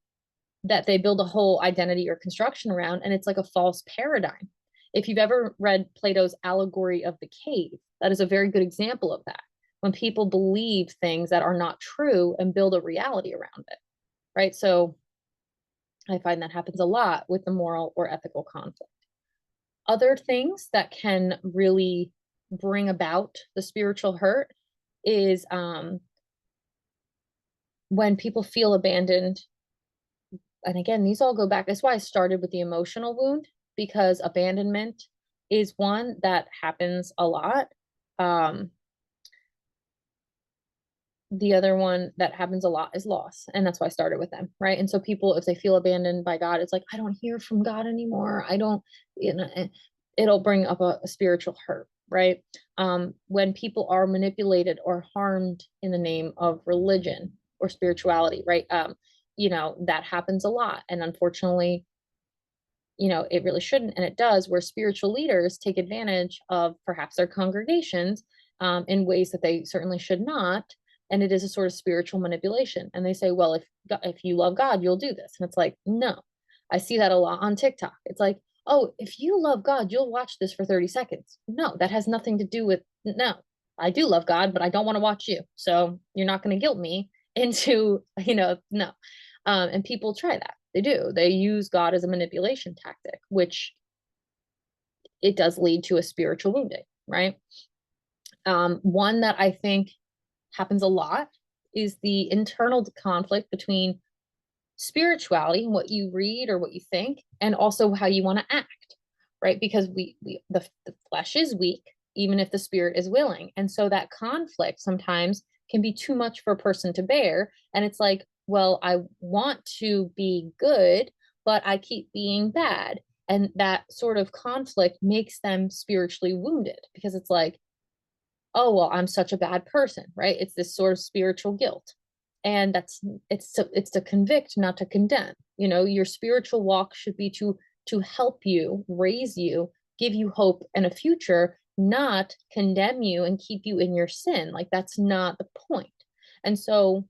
that they build a whole identity or construction around, and it's like a false paradigm. If you've ever read Plato's Allegory of the Cave, that is a very good example of that. When people believe things that are not true and build a reality around it, right? So I find that happens a lot with the moral or ethical conflict. Other things that can really bring about the spiritual hurt is when people feel abandoned. And again, these all go back. That's why I started with the emotional wound, because abandonment is one that happens a lot. The other one that happens a lot is loss. And that's why I started with them, right? And so people, if they feel abandoned by God, it's like, I don't hear from God anymore. I don't, it'll bring up a spiritual hurt, right? When people are manipulated or harmed in the name of religion or spirituality, right? That happens a lot. And unfortunately, it really shouldn't, and it does, where spiritual leaders take advantage of perhaps their congregations in ways that they certainly should not. And it is a sort of spiritual manipulation. And they say, well, if you love God, you'll do this. And it's like, no. I see that a lot on TikTok. It's like, oh, if you love God, you'll watch this for 30 seconds. No, that has nothing to do with, no. I do love God, but I don't want to watch you. So you're not going to guilt me into, no. And people try that. They do. They use God as a manipulation tactic, which it does lead to a spiritual wounding, right? One that I think happens a lot is the internal conflict between spirituality, what you read or what you think, and also how you want to act, right? Because the flesh is weak, even if the spirit is willing. And so that conflict sometimes can be too much for a person to bear. And it's like, well, I want to be good, but I keep being bad. And that sort of conflict makes them spiritually wounded, because it's like, oh, well, I'm such a bad person, right? It's this sort of spiritual guilt. And it's to convict, not to condemn. Your spiritual walk should be to help you, raise you, give you hope and a future, not condemn you and keep you in your sin. Like, that's not the point. And so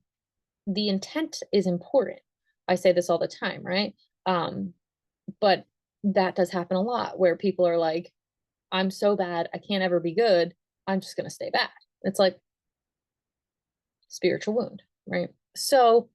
the intent is important. I say this all the time, right? But that does happen a lot, where people are like, I'm so bad, I can't ever be good, I'm just going to stay bad. It's like spiritual wound, right? So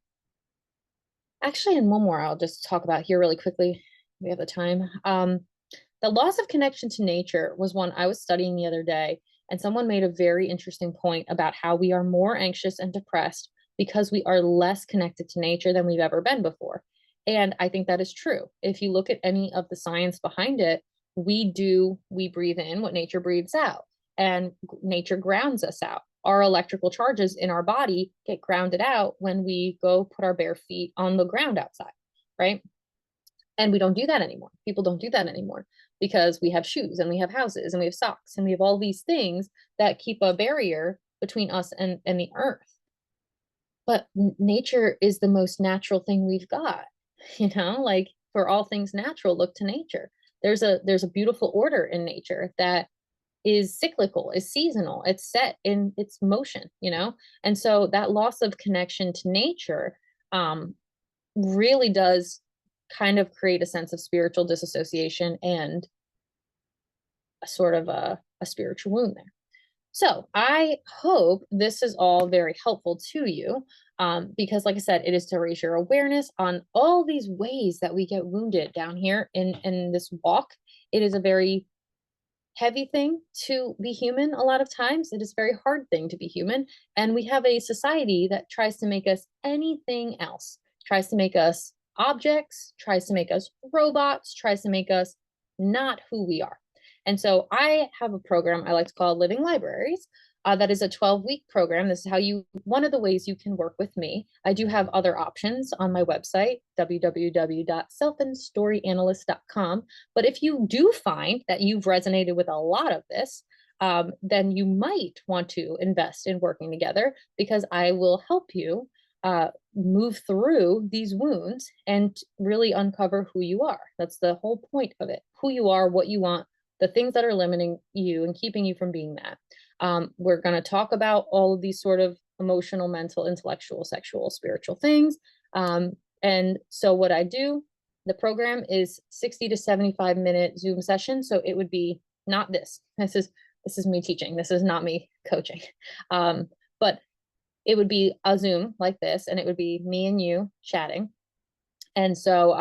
actually, and one more I'll just talk about here really quickly. We have the time. The loss of connection to nature was one I was studying the other day, and someone made a very interesting point about how we are more anxious and depressed because we are less connected to nature than we've ever been before. And I think that is true. If you look at any of the science behind it, we breathe in what nature breathes out, and nature grounds us out. Our electrical charges in our body get grounded out when we go put our bare feet on the ground outside, right? And we don't do that anymore. People don't do that anymore because we have shoes and we have houses and we have socks and we have all these things that keep a barrier between us and the earth. But nature is the most natural thing we've got, like, for all things natural, look to nature. There's a beautiful order in nature that is cyclical, is seasonal, it's set in its motion, and so that loss of connection to nature really does kind of create a sense of spiritual disassociation and a sort of a spiritual wound there. So I hope this is all very helpful to you, because like I said, it is to raise your awareness on all these ways that we get wounded down here in this walk. It is a very heavy thing to be human. A lot of times it is a very hard thing to be human, and we have a society that tries to make us anything else, tries to make us objects, tries to make us robots, tries to make us not who we are. And so I have a program I like to call Living Libraries. That is a 12-week program. This is how you, one of the ways you can work with me. I do have other options on my website, www.selfandstoryanalyst.com. But if you do find that you've resonated with a lot of this, then you might want to invest in working together, because I will help you move through these wounds and really uncover who you are. That's the whole point of it. Who you are, what you want, the things that are limiting you and keeping you from being that. We're going to talk about all of these sort of emotional, mental, intellectual, sexual, spiritual things. And so what I do, the program is 60 to 75-minute Zoom session. So it would be not this. This is me teaching. This is not me coaching. But it would be a Zoom like this, and it would be me and you chatting. And so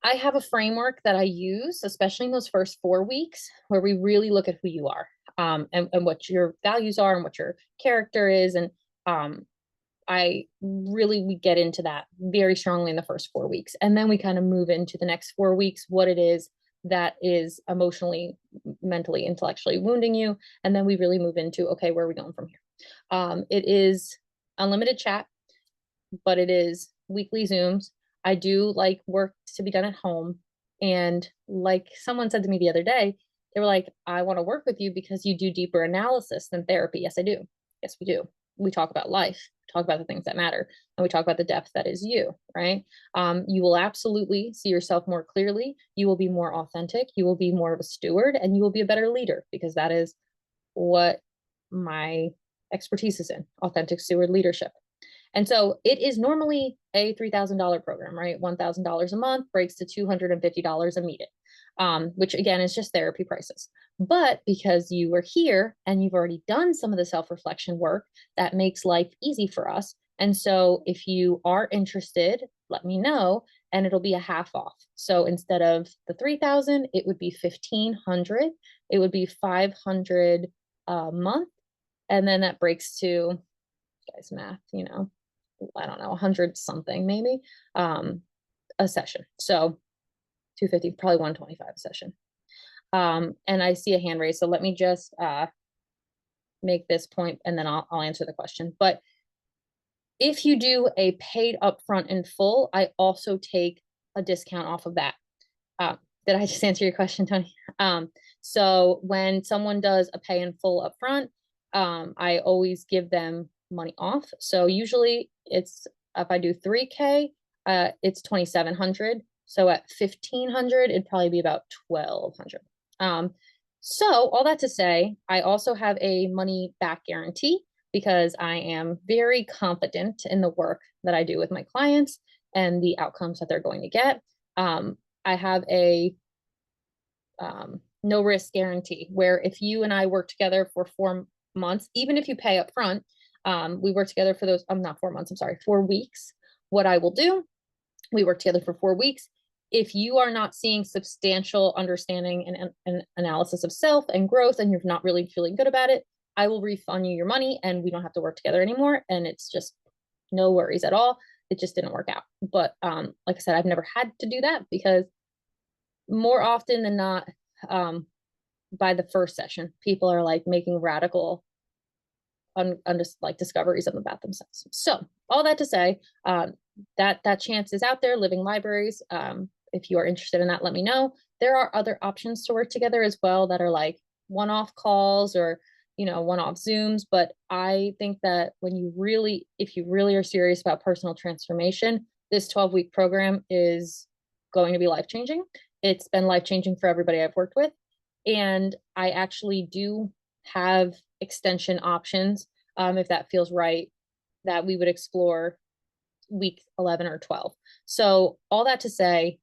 I have a framework that I use, especially in those first 4 weeks, where we really look at who you are, and what your values are and what your character is. And we get into that very strongly in the first 4 weeks. And then we kind of move into the next 4 weeks, what it is that is emotionally, mentally, intellectually wounding you. And then we really move into, okay, where are we going from here? It is unlimited chat, but it is weekly Zooms. I do like work to be done at home. And like someone said to me the other day, they were like, I want to work with you because you do deeper analysis than therapy. Yes, I do. Yes, we do. We talk about life, talk about the things that matter, and we talk about the depth that is you, right? You will absolutely see yourself more clearly. You will be more authentic. You will be more of a steward, and you will be a better leader, because that is what my expertise is in: authentic steward leadership. And so it is normally a $3,000 program, right? $1,000 a month breaks to $250 a meeting, which again is just therapy prices. But because you are here and you've already done some of the self-reflection work, that makes life easy for us. And so if you are interested, let me know, and it'll be a half off. So instead of the 3,000, it would be 1,500. It would be 500 a month. And then that breaks to, guys, math, I don't know, 100 something maybe, a session. So 250, probably 125 a session. And I see a hand raised, so let me just make this point, and then I'll answer the question. But if you do a paid upfront in full, I also take a discount off of that. Did I just answer your question, Tony? So when someone does a pay in full upfront, I always give them money off. So usually it's, if I do 3K, it's 2,700. So at 1,500, it'd probably be about 1,200. So all that to say, I also have a money back guarantee, because I am very confident in the work that I do with my clients and the outcomes that they're going to get. I have a no risk guarantee, where if you and I work together for 4 months, even if you pay up front, we work together for those, not 4 months, I'm sorry, 4 weeks. What I will do, we work together for 4 weeks. If you are not seeing substantial understanding and analysis of self and growth, and you're not really feeling good about it, I will refund you your money, and we don't have to work together anymore. And it's just no worries at all. It just didn't work out. But like I said, I've never had to do that, because more often than not, by the first session, people are like making radical like discoveries about themselves. So all that to say, that chance is out there. Living Libraries. If you are interested in that, let me know. There are other options to work together as well that are like one-off calls, or one-off Zooms. But I think that if you really are serious about personal transformation, this 12-week program is going to be life-changing. It's been life-changing for everybody I've worked with. And I actually do have extension options, if that feels right, that we would explore week 11 or 12. So all that to say,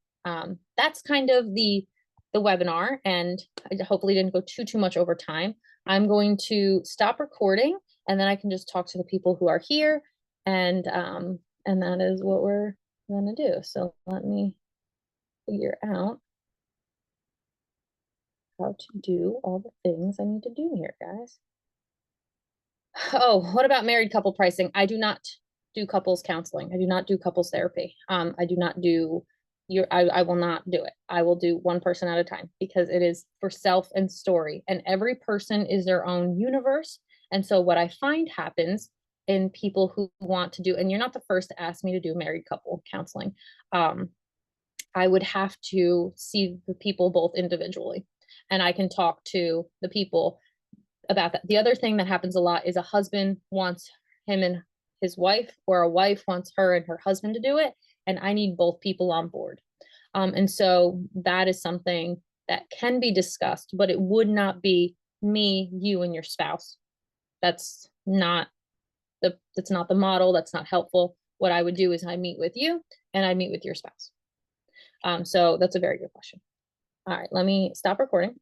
that's kind of the the webinar, and I hopefully didn't go too much over time. I'm going to stop recording, and then I can just talk to the people who are here, and that is what we're gonna do. So let me figure out how to do all the things I need to do here, guys. Oh, what about married couple pricing? I do not do couples counseling. I do not do couples therapy. I do not do I will not do it. I will do one person at a time because it is for self and story, and every person is their own universe. And so what I find happens in people who want to do, and you're not the first to ask me to do married couple counseling. I would have to see the people both individually, and I can talk to the people about that. The other thing that happens a lot is a husband wants him and his wife, or a wife wants her and her husband to do it, and I need both people on board. And so that is something that can be discussed, but it would not be me, you, and your spouse. That's not the model. That's not helpful. What I would do is I meet with you and I meet with your spouse. So that's a very good question. All right, let me stop recording.